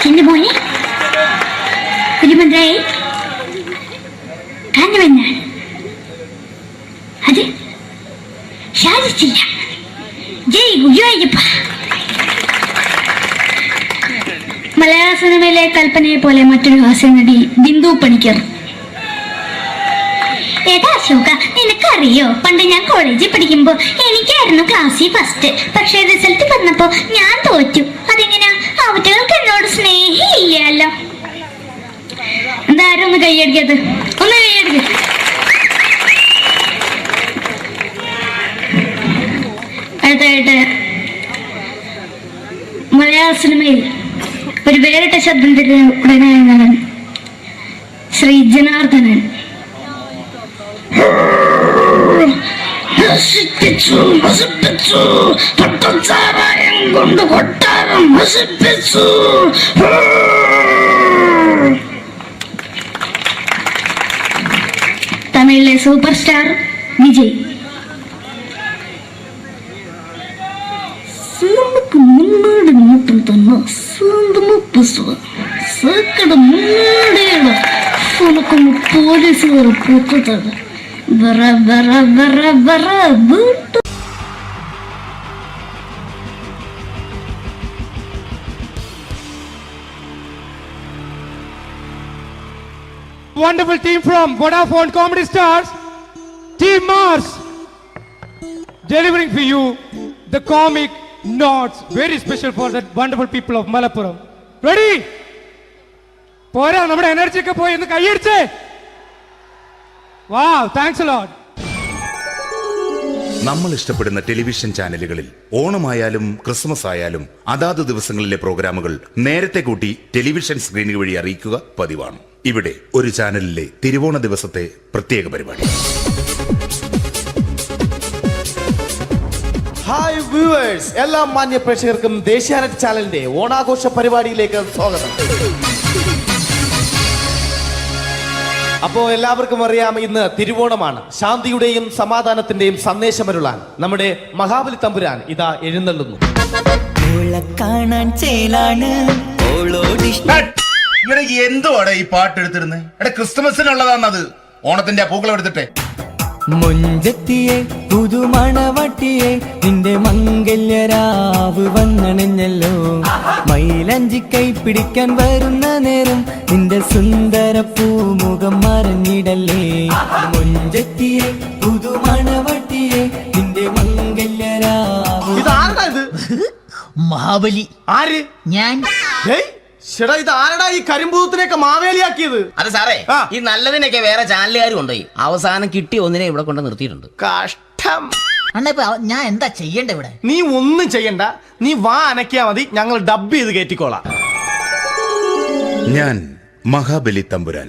എന്റെ മോനെ മുഖ്യമന്ത്രിയായി കാരണവന്നാണ്. അത് സാധിച്ചില്ല. ജയ് ഗുരുവായൂരപ്പ. മലയാള സിനിമയിലെ കൽപ്പനയെ പോലെ മറ്റൊരു ഹാസ്യ നടി ബിന്ദു പണിക്കർ. ഏട്ടാ അശോക, നിനക്കറിയോ പണ്ട് ഞാൻ കോളേജിൽ പഠിക്കുമ്പോ എനിക്കായിരുന്നു ക്ലാസ്സിൽ ഫസ്റ്റ്. പക്ഷെ റിസൾട്ട് വന്നപ്പോ ഞാൻ തോറ്റു. അതെങ്ങനെയാ? അവറ്റകൾക്ക് എന്നോട് സ്നേഹമില്ലല്ലോ. എന്തായാലും ഒന്ന് കൈയടിക്കത്, ഒന്ന് കൈയടിക്ക. അടുത്തായിട്ട് മലയാള സിനിമയിൽ ഒരു വേറിട്ട ശബ്ദത്തിന്റെ ഉടനായ നടൻ ശ്രീ ജനാർദ്ദനൻ. പട്ടച്ചാരായം കൊണ്ട് കൊട്ടാരം നശിപ്പിച്ചു. തമിഴിലെ സൂപ്പർ സ്റ്റാർ விஜய். சிலம்புக்கு முன்னாடி மட்டும் தானே சாந்தமா பேசுவேன். சாக்கடை முன்னாடியே உனக்கு போலீஸ் வர போட்டுட்டாங்க. வர வர வர வர வீட்டு Wonderful team from Vodafone Comedy Stars, Team Mars, delivering for you the comic notes, very special for the wonderful people of Malappuram. Ready? Pora, nammade energy ke poi endu kaiyediche. Wow, thanks a lot. നമ്മൾ ഇഷ്ടപ്പെടുന്ന television ചാനലുകളിൽ ഓണമായാലും Christmas ആയാലും അതാത് ദിവസങ്ങളിലെ പ്രോഗ്രാമുകൾ നേരത്തെ കൂട്ടി television സ്ക്രീനുകൾ വഴി അറിയിക്കുക പതിവാണ്. ഇവിടെ ഒരു ചാനലിലെ തിരുവോണ ദിവസത്തെ പ്രത്യേക പരിപാടി. ഹായ് വ്യൂവേഴ്സ്, എല്ലാ മാന്യ പ്രേക്ഷകർക്കും ദേശീയാനെറ്റ് ചാനലിന്റെ ഓണാഘോഷ പരിപാടിയിലേക്ക് സ്വാഗതം. അപ്പോ എല്ലാവർക്കും അറിയാം, ഇന്ന് തിരുവോണമാണ്. ശാന്തിയുടെയും സമാധാനത്തിന്റെയും സന്ദേശമരുളാൻ നമ്മുടെ മഹാബലി തമ്പുരാൻ ഇതാ എഴുന്നള്ളുന്നു. എന്തുവാടെ ഈ പാട്ട് എടുത്തിരുന്നത്? എടാ, ക്രിസ്മസിനുള്ളതാണത്. ഓണത്തിന്റെ പൂക്കളം എടുത്തിട്ടെ. മുഞ്ചത്തിയെ പുതുമണവട്ടിയെ നിന്റെ മംഗല്യരാവ് വന്നണഞ്ഞല്ലോ. മൈലഞ്ചി കൈ പിടിക്കാൻ വരുന്ന നേരം നിന്റെ സുന്ദര പൂമുഖം മറഞ്ഞിടല്ലേ. മുഞ്ചത്തിയെ പുതുമണവട്ടിയെ നിന്റെ മംഗല്യരാവ്. ഇതാരടാ ഇത്? മഹാബലി. ആര്? ഞാൻ. ചേട്ടാ, ഇത് ആരടാ ഈ കരിമ്പൂത്തിനെയൊക്കെ മാവേലിയാക്കിയത്? അത് സാറേ, ഈ നല്ലതിനൊക്കെ വേറെ ചാനലുകാരും കൊണ്ടുപോയി അവസാനം കിട്ടിയ ഒന്നിനെ ഇവിടെ കൊണ്ട് നിർത്തിയിട്ടുണ്ട്. കഷ്ടം. അണ്ണാ, ഇപ്പൊ ഞാൻ എന്താ ചെയ്യണ്ട ഇവിടെ? നീ ഒന്നും ചെയ്യണ്ട, നീ വാ അനക്കിയാ മതി, ഞങ്ങൾ ഡബ് ചെയ്ത് കയറ്റിക്കോളാം. ഞാൻ മഹാബലി തമ്പുരാൻ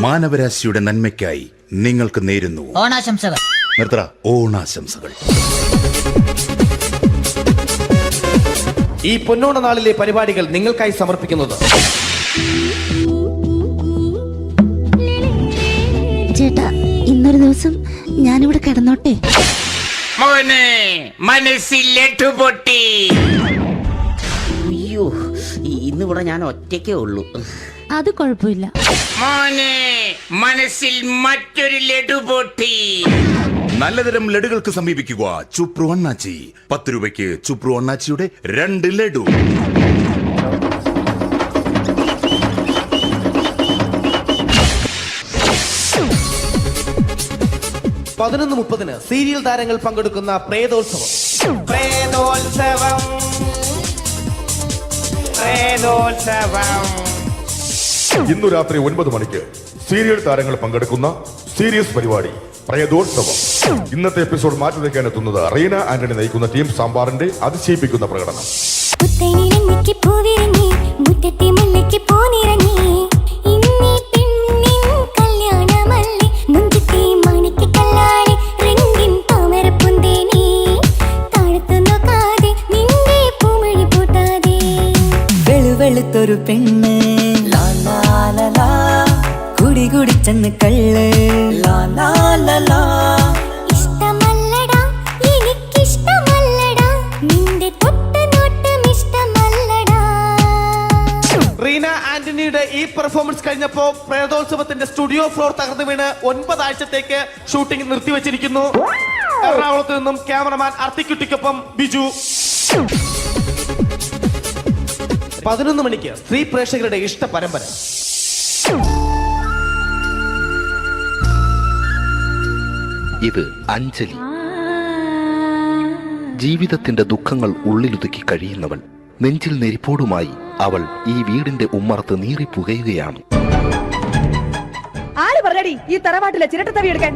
മാനവരാശിയുടെ നന്മയ്ക്കായി നിങ്ങൾക്ക് നേരുന്നു ഓണാശംസകൾ. നിർത്തറ. ഓണാശംസകൾ. ഈ പൊന്നോണ നാളിലെ പരിപാടികൾ നിങ്ങൾക്കായി സമർപ്പിക്കുന്നത് ചേട്ടാ, ഇന്നൊരു ദിവസം ഞാനിവിടെ കിടന്നോട്ടെ? മോനെ മനസ്സിലെട്ടു പൊട്ടി. അയ്യോ, ഇന്നിവിടെ ഞാൻ ഒറ്റയ്ക്കേ ഉള്ളൂ. അത് കുഴപ്പമില്ല. മോനെ മനസ്സിൽ മറ്റൊരു ലഡു പൊട്ടി. നല്ലതരം ലഡുകൾക്ക് സമീപിക്കുക ചുപ്രു അണ്ണാച്ചി. 10 രൂപയ്ക്ക് ചുപ്രു അണ്ണാച്ചിയുടെ 2 ലഡു. (11:30) സീരിയൽ താരങ്ങൾ പങ്കെടുക്കുന്ന പ്രേതോത്സവം. ഇന്നു രാത്രി 9 മണിക്ക് സീരിയൽ താരങ്ങൾ പങ്കെടുക്കുന്ന സീരിയസ് പരിപാടി പ്രേതോത്സവം. ഇന്നത്തെ എപ്പിസോഡ് മാറ്റി വയ്ക്കാൻ എത്തുന്നത് റീന ആന്റണി നയിക്കുന്ന ടീം സാമ്പാറിന്റെ അതിശയിപ്പിക്കുന്ന പ്രകടനം. വെളുത്തൊരു പെണ്ണ് കുടി കുടിച്ചെന്ന് കള്ള്. ഇഷ്ടമല്ലടാ, എനിക്കിഷ്ടമല്ലടാ, നിന്റെ തൊട്ടനോട്ടം ഇഷ്ടമല്ലടാ. റീന ആന്റണിയുടെ ഈ പെർഫോമൻസ് കഴിഞ്ഞപ്പോ പ്രേതോത്സവത്തിന്റെ സ്റ്റുഡിയോ ഫ്ലോർ തകർന്നു വീണ് 9 ആഴ്ചത്തേക്ക് ഷൂട്ടിംഗ് നിർത്തിവെച്ചിരിക്കുന്നു. എറണാകുളത്ത് നിന്നും ക്യാമറമാൻ അർത്തിക്കുട്ടിക്കൊപ്പം ബിജു. 11 മണിക്ക് സ്ത്രീ പ്രേക്ഷകരുടെ ഇഷ്ട പരമ്പര. ഇത് അഞ്ജലി. ജീവിതത്തിന്റെ ദുഃഖങ്ങൾ ഉള്ളിലൊതുക്കി കഴിയുന്നവൾ. നെഞ്ചിൽ നെരിപ്പോടുമായി അവൾ ഈ വീടിന്റെ ഉമ്മറത്ത് നീറി പുകയുകയാണ്. ആര് പറഞ്ഞടി ഈ തറവാട്ടിലെ ചിരട്ട തവി എടുക്കാൻ?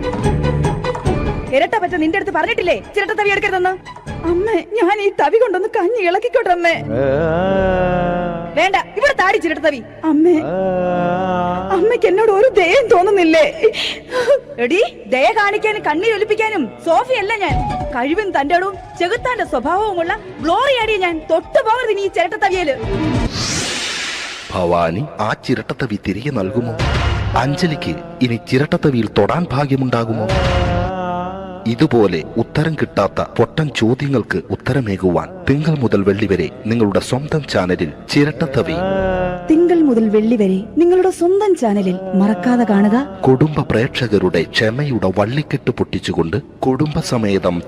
ഇരട്ട പറ്റ നിന്റെ അടുത്ത് പറഞ്ഞിട്ടില്ലേ ചിരട്ട തവി എടുക്കരുതെന്ന്? അമ്മേ, ഞാൻ ഈ തവി കൊണ്ടൊന്ന് കഞ്ഞി ഇളക്കിക്കോട്ടെ അമ്മേ. വേണ്ട, ഇവിടെ താടി ചിരട്ട തവി. അമ്മേ, അമ്മയ്ക്ക് എന്നോട് ഒരു ദയം തോന്നുന്നില്ലേ? എടി, ദയ കാണിക്കാനും കണ്ണീരൊലിപ്പിക്കാനും സോഫിയല്ല ഞാൻ. കഴിവും തന്റെടും ചെകുത്താന്റെ സ്വഭാവവുമുള്ള ഗ്ലോറിയാടിയ ഞാൻ. തൊട്ടു പോകരുത് നീ ചിരട്ട തവിയല്. ഭവാനി ആ ചിരട്ടത്തവി തിരികെ നൽകുമോ? അഞ്ജലിക്ക് ഇനി ചിരട്ടത്തവിയിൽ തൊടാൻ ഭാഗ്യമുണ്ടാകുമോ? ഇതുപോലെ ഉത്തരം കിട്ടാത്ത പൊട്ടൻ ചോദ്യങ്ങൾക്ക് ഉത്തരമേകുവാൻ തിങ്കൾ മുതൽ വെള്ളി വരെ നിങ്ങളുടെ സ്വന്തം ചാനലിൽ ചിരട്ടത്തവി. തിങ്കൾ മുതൽ വെള്ളി വരെ നിങ്ങളുടെ സ്വന്തം ചാനലിൽ മറക്കാതെ കാണുക. കുടുംബ പ്രേക്ഷകരുടെ ക്ഷമയുടെ വള്ളിക്കെട്ട് പൊട്ടിച്ചുകൊണ്ട് കുടുംബസമേതം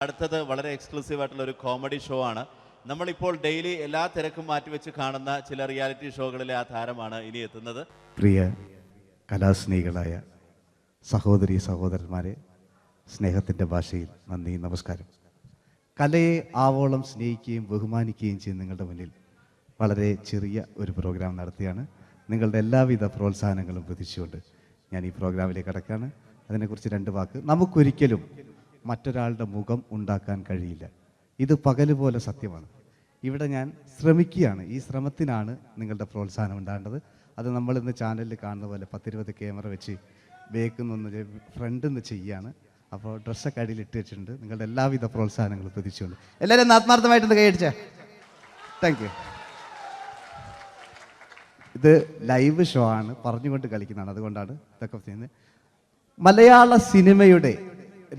അടുത്തത് വളരെ എക്സ്ക്ലൂസീവ് ആയിട്ടുള്ള ഒരു കോമഡി ഷോ ആണ്. നമ്മളിപ്പോൾ ഡെയിലി എല്ലാ തിരക്കും മാറ്റിവെച്ച് കാണുന്ന ചില റിയാലിറ്റി ഷോകളിലെ ആ താരമാണ് ഇനി എത്തുന്നത്. പ്രിയ കലാസ്നേഹികളായ സഹോദരി സഹോദരന്മാരെ, സ്നേഹത്തിൻ്റെ ഭാഷയിൽ നന്ദി, നമസ്കാരം. കലയെ ആവോളം സ്നേഹിക്കുകയും ബഹുമാനിക്കുകയും ചെയ്യുന്ന നിങ്ങളുടെ മുന്നിൽ വളരെ ചെറിയ ഒരു പ്രോഗ്രാം നടത്തിയാണ്. നിങ്ങളുടെ എല്ലാവിധ പ്രോത്സാഹനങ്ങളും പ്രതീക്ഷിച്ചുകൊണ്ട് ഞാൻ ഈ പ്രോഗ്രാമിലേക്ക് കടക്കുകയാണ്. അതിനെക്കുറിച്ച് രണ്ട് വാക്ക്. നമുക്കൊരിക്കലും മറ്റൊരാളുടെ മുഖം ഉണ്ടാക്കാൻ കഴിയില്ല. ഇത് പകല് പോലെ സത്യമാണ്. ഇവിടെ ഞാൻ ശ്രമിക്കുകയാണ്. ഈ ശ്രമത്തിനാണ് നിങ്ങളുടെ പ്രോത്സാഹനം ഉണ്ടാകേണ്ടത്. അത് നമ്മളിന്ന് ചാനലിൽ കാണുന്ന പോലെ 10-20 ക്യാമറ വെച്ച് ബേക്കുന്നൊന്ന് ഫ്രണ്ടിൽ നിന്ന് ചെയ്യുകയാണ്. അപ്പോൾ ഡ്രസ്സൊക്കെ അടിയിൽ ഇട്ട് വെച്ചിട്ടുണ്ട്. നിങ്ങളുടെ എല്ലാവിധ പ്രോത്സാഹനങ്ങളും പ്രതീക്ഷിച്ചുകൊണ്ട് എല്ലാവരും ആത്മാർത്ഥമായിട്ടൊന്ന് കൈയടിച്ചേ. Thank you. ഇത് ലൈവ് ഷോ ആണ്, പറഞ്ഞുകൊണ്ട് കളിക്കുന്നതാണ്. അതുകൊണ്ടാണ് ഇതൊക്കെ ചെയ്യുന്നത്. മലയാള സിനിമയുടെ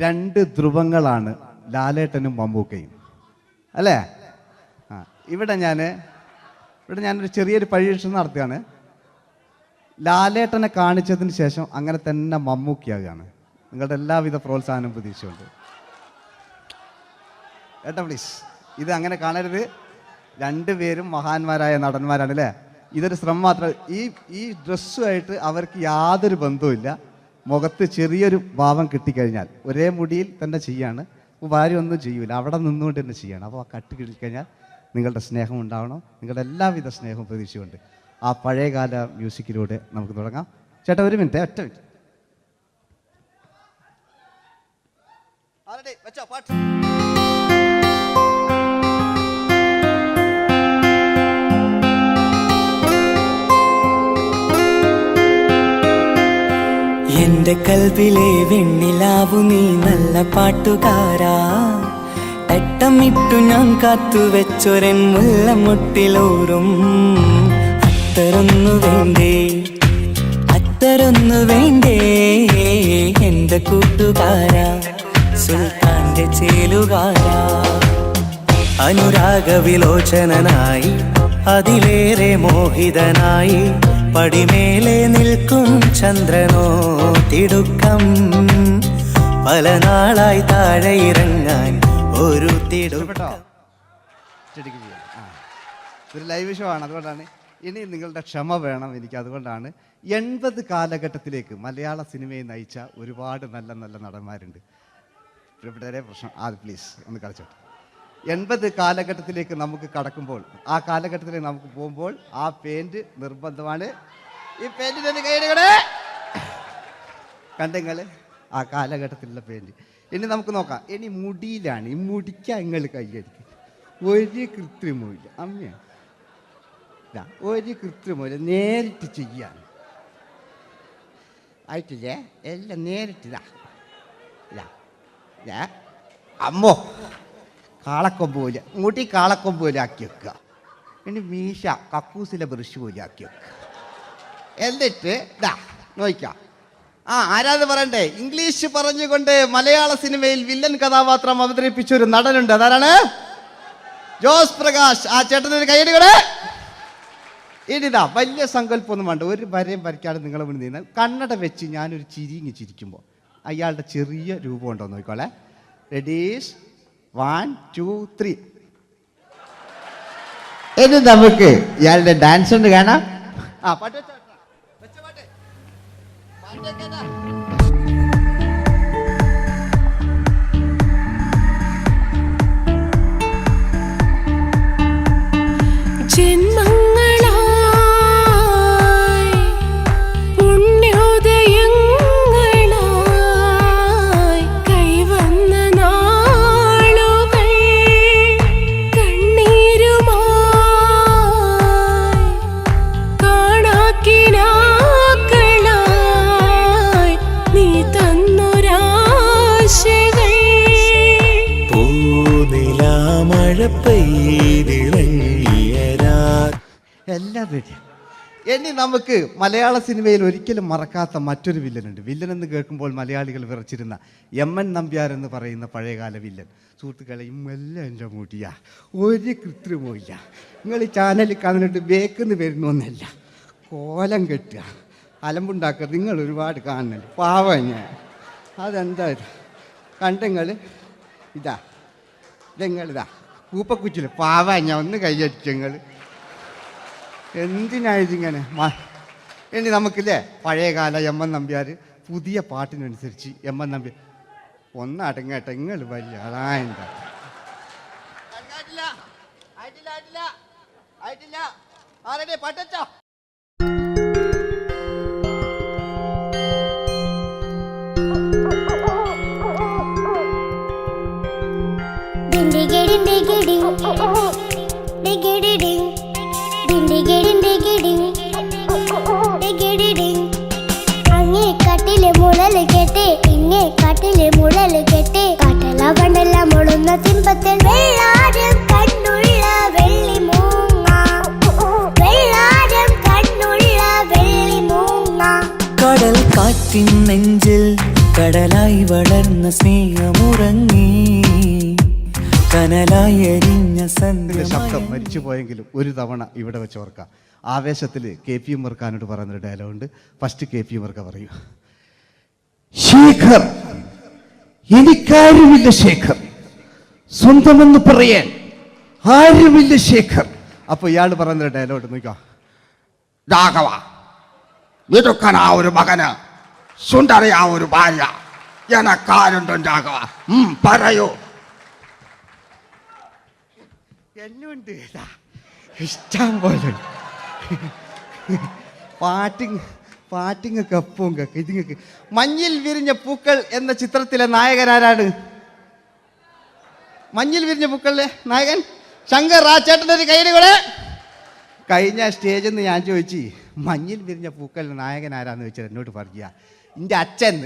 2 ധ്രുവങ്ങളാണ് ലാലേട്ടനും മമ്മൂക്കയും, അല്ലേ? ഇവിടെ ഞാനൊരു ചെറിയൊരു പരീക്ഷണം നടത്തുകയാണ്. ലാലേട്ടനെ കാണിച്ചതിന് ശേഷം അങ്ങനെ തന്നെ മമ്മൂക്കയാകുകയാണ്. നിങ്ങളുടെ എല്ലാവിധ പ്രോത്സാഹനം പ്രതീക്ഷിച്ചുകൊണ്ട് ഏട്ടാ പ്ലീസ്, ഇത് അങ്ങനെ കാണരുത്. 2 പേരും മഹാന്മാരായ നടന്മാരാണ്, അല്ലേ? ഇതൊരു ശ്രമം മാത്രം. ഈ ഡ്രസ്സുമായിട്ട് അവർക്ക് യാതൊരു ബന്ധവുമില്ല. മുഖത്ത് ചെറിയൊരു ഭാവം കിട്ടിക്കഴിഞ്ഞാൽ ഒരേ മുടിയിൽ തന്നെ ചെയ്യാണ്. ഭാര്യ ഒന്നും ചെയ്യൂല, അവിടെ നിന്നുകൊണ്ട് തന്നെ ചെയ്യണം. അപ്പോൾ ആ കട്ട് കിട്ടിക്കഴിഞ്ഞാൽ നിങ്ങളുടെ സ്നേഹം ഉണ്ടാവണം. നിങ്ങളുടെ എല്ലാവിധ സ്നേഹവും പ്രതീക്ഷിച്ചുകൊണ്ട് ആ പഴയകാല മ്യൂസിക്കിലൂടെ നമുക്ക് തുടങ്ങാം. ചേട്ടാ ഒരു മിനിറ്റ്, ഒറ്റ മിനിറ്റ്. എന്റെ കൽവിലെ വെണ്ണിലാവു നീ നല്ല പാട്ടുകാരാ. തട്ടമിട്ടു ഞാൻ കാത്തുവെച്ചൊരൻ മുല്ലമുട്ടിലൂറും. അത്തരൊന്നു വേണ്ടേ എന്റെ കൂട്ടുകാരാ, സുൽത്താന്റെ ചേലുകാരാ. അനുരാഗവിലോചനായി അതിലേറെ മോഹിതനായി പടിമേലെ നിൽക്കും ചന്ദ്രനോ തിടുക്കം. പല നാളായി താഴെ ഇറങ്ങാൻ ഒരു തിടുക്കം. ഒരു ലൈവ് ഷോ ആണ്, അതുകൊണ്ടാണ്. ഇനി നിങ്ങളുടെ ക്ഷമ വേണം എനിക്ക്. അതുകൊണ്ടാണ് 80 കാലഘട്ടത്തിലേക്ക് മലയാള സിനിമയെ നയിച്ച ഒരുപാട് നല്ല നല്ല നടന്മാരുണ്ട്. ഇവിടെ പ്രശ്നം പ്ലീസ് ഒന്ന് കളിച്ചോട്ടെ. 80 കാലഘട്ടത്തിലേക്ക് നമുക്ക് കടക്കുമ്പോൾ, ആ കാലഘട്ടത്തിലേക്ക് നമുക്ക് പോകുമ്പോൾ ആ പെയിന്റ് നിർബന്ധമാണ്. ഈ പെയിന്റിന് കൈയ്യടികളെ കണ്ടെങ്കിൽ ആ കാലഘട്ടത്തിലുള്ള പെയിന്റ്. ഇനി നമുക്ക് നോക്കാം. ഇനി മുടിയിലാണ്. ഈ മുടിക്കാൻ നിങ്ങൾ കൈയ്യടിക്കും. ഒരു കൃത്രിമില്ല അമ്മയാണ്, ഒരു കൃത്രിമില്ല. നേരിട്ട് ചെയ്യാൻ ആയിട്ടില്ലേ? എല്ലാം നേരിട്ടിതാ. അമ്മോ കാളക്കൊമ്പ് പോലെ മുടി കാളക്കൊമ്പ് പോലെ ആക്കി വെക്കുക. ഇനി മീശ കക്കൂസിലെ ബ്രഷ് പോലെ ആക്കി വെക്കുക. എന്നിട്ട് നോക്കാം. ആരാത് പറയണ്ടേ? ഇംഗ്ലീഷ് പറഞ്ഞുകൊണ്ട് മലയാള സിനിമയിൽ വില്ലൻ കഥാപാത്രം അവതരിപ്പിച്ച ഒരു നടനുണ്ട്. അതാരാണ്? ജോസ് പ്രകാശ്. ആ ചേട്ടനൊരു കൈയ്യടികളെ. ഇനിതാ വലിയ സങ്കല്പമൊന്നും വേണ്ട, ഒരു വരയും വരയ്ക്കാതെ നിങ്ങളെ മുന്നിൽ നിന്ന് കണ്ണട വെച്ച് ഞാനൊരു ചിരിങ്ങി ചിരിക്കുമ്പോൾ അയാളുടെ ചെറിയ രൂപം ഉണ്ടോ നോക്കിക്കോളെ. റെഡീസ് 1 2 3. ഇനി നമുക്ക് ഇയാളുടെ ഡാൻസ് ഒന്ന് കാണാം. പാട്ട് വെച്ച പാട്ട് കൈവന്ന നാളുകൾ മഴ പെയ്തിറങ്ങിയ എല്ലാം റെഡി. ഇനി നമുക്ക് മലയാള സിനിമയിൽ ഒരിക്കലും മറക്കാത്ത മറ്റൊരു വില്ലനുണ്ട്. വില്ലൻ എന്ന് കേൾക്കുമ്പോൾ മലയാളികൾ വിറച്ചിരുന്ന എം.എൻ. നമ്പ്യാർ എന്ന് പറയുന്ന പഴയകാല വില്ലൻ. സുഹൃത്തുക്കളെ, എല്ലാം എൻ്റെ മൂട്ടിയാ, ഒരു കൃത്രിമവും ഇല്ല. നിങ്ങൾ ഈ ചാനലിൽ കാണുന്നുണ്ട് ബേക്കെന്ന് വരുന്നൊന്നല്ല, കോലം കെട്ടുക, അലമ്പുണ്ടാക്കുക. നിങ്ങൾ ഒരുപാട് കാണുന്നുണ്ട്. പാവം ഞാൻ. അതെന്താ ഇത് കണ്ടെങ്ങൾ ഇതാ, ഇതെങ്ങളിതാ കൂപ്പക്കുച്ചിൽ പാവം ഞാൻ ഒന്ന് കൈയടിച്ചങ്ങൾ. എന്തിനായതിങ്ങനെ? ഇനി നമുക്കില്ലേ പഴയകാല എം.എൻ. നമ്പ്യാർ പുതിയ പാട്ടിനനുസരിച്ച് എം.എൻ. നമ്പ്യാർ ഒന്നടങ്ങട്ടെ. നിങ്ങൾ വലിയ ആളായണ്ട. അങ്ങേ കാട്ടിലെ മുളല് കേട്ടേ ഇങ്ങേ കാട്ടിലെ മുളല് കേട്ടേ കാട്ടല പണ്ടല്ല മുളുന്ന തിമ്പത്തിൽ വെള്ളാരം കണ്ണുള്ള വെള്ളി മൂങ്ങ, വെള്ളാരം കണ്ണുള്ള വെള്ളി മൂങ്ങ. കടൽ കാറ്റിൻ നെഞ്ചിൽ കടലായി വളർന്ന സ്നേഹമുറങ്ങി, കനലായി എരിഞ്ഞ ശബ്ദം മരിച്ചു പോയെങ്കിലും ഒരു തവണ ഇവിടെ വെച്ച് ഓർക്കാം. ആവേശത്തിൽ KP ഉമ്മർഖാനോട് പറയുന്നൊരു ഡയലോഗുണ്ട്. ഫസ്റ്റ് KP ഉമ്മർഖ പറയൂ. ശേഖർ, എനിക്കാരുമില്ല ശേഖർ, സ്വന്തമെന്ന് പറയാൻ ആരുമില്ല ശേഖർ. അപ്പൊ ഇയാൾ പറയുന്നൊരു ഡയലോഗ് നോക്കാം. രാഘവ, മിടുക്കൻ ആ ഒരു മകന്, സുന്ദരി ആ ഒരു ഭാര്യ, എനക്കാരുണ്ടോ രാഘവ? പറയൂ. എന്നുണ്ട് ഇഷ്ടം പോലെ പാട്ടിങ്ങൊക്കെ അപ്പവും കേക്ക് ഇതിങ്ങക്ക്. മഞ്ഞിൽ വിരിഞ്ഞ പൂക്കൾ എന്ന ചിത്രത്തിലെ നായകനാരാണ്? മഞ്ഞിൽ വിരിഞ്ഞ പൂക്കളിലെ നായകൻ ശങ്കർ. ആ ചേട്ടൻ്റെ ഒരു കയ്യിൽ കൂടെ. കഴിഞ്ഞ സ്റ്റേജിൽ നിന്ന് ഞാൻ ചോദിച്ചു മഞ്ഞിൽ വിരിഞ്ഞ പൂക്കളിലെ നായകൻ ആരാന്ന് ചോദിച്ചാൽ എന്നോട് പറയുക എൻ്റെ അച്ഛൻ.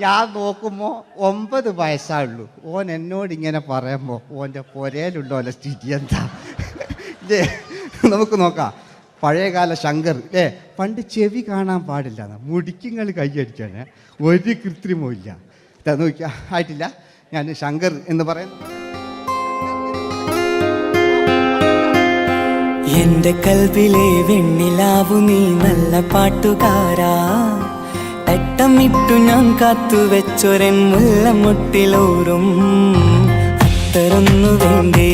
ഞാൻ നോക്കുമ്പോൾ 9 വയസ്സായുള്ളൂ. ഓൻ എന്നോട് ഇങ്ങനെ പറയുമ്പോൾ ഓൻ്റെ പുരയിലുണ്ടോ അല്ല സ്ഥിതി എന്താ? ഇല്ലേ, നമുക്ക് നോക്കാം. പഴയകാല ശങ്കർ അല്ലേ, പണ്ട് ചെവി കാണാൻ പാടില്ല, മുടിക്കുങ്ങൾ കൈയടിക്കാണ്, ഒരു കൃത്രിമവും ഇല്ല. ഇതാ നോക്കിയാ, ആയിട്ടില്ല. ഞാൻ ശങ്കർ എന്ന് പറയുന്നു. എന്റെ കൽവിലെ വെണ്ണിലാവു നീ നല്ല പാട്ടുകാരാ, തട്ടമിട്ടു ഞാൻ കാത്തു വെച്ചൊരൻ മുല്ലമുട്ടിലോറും. അത്തരൊന്നു വേണ്ടേ,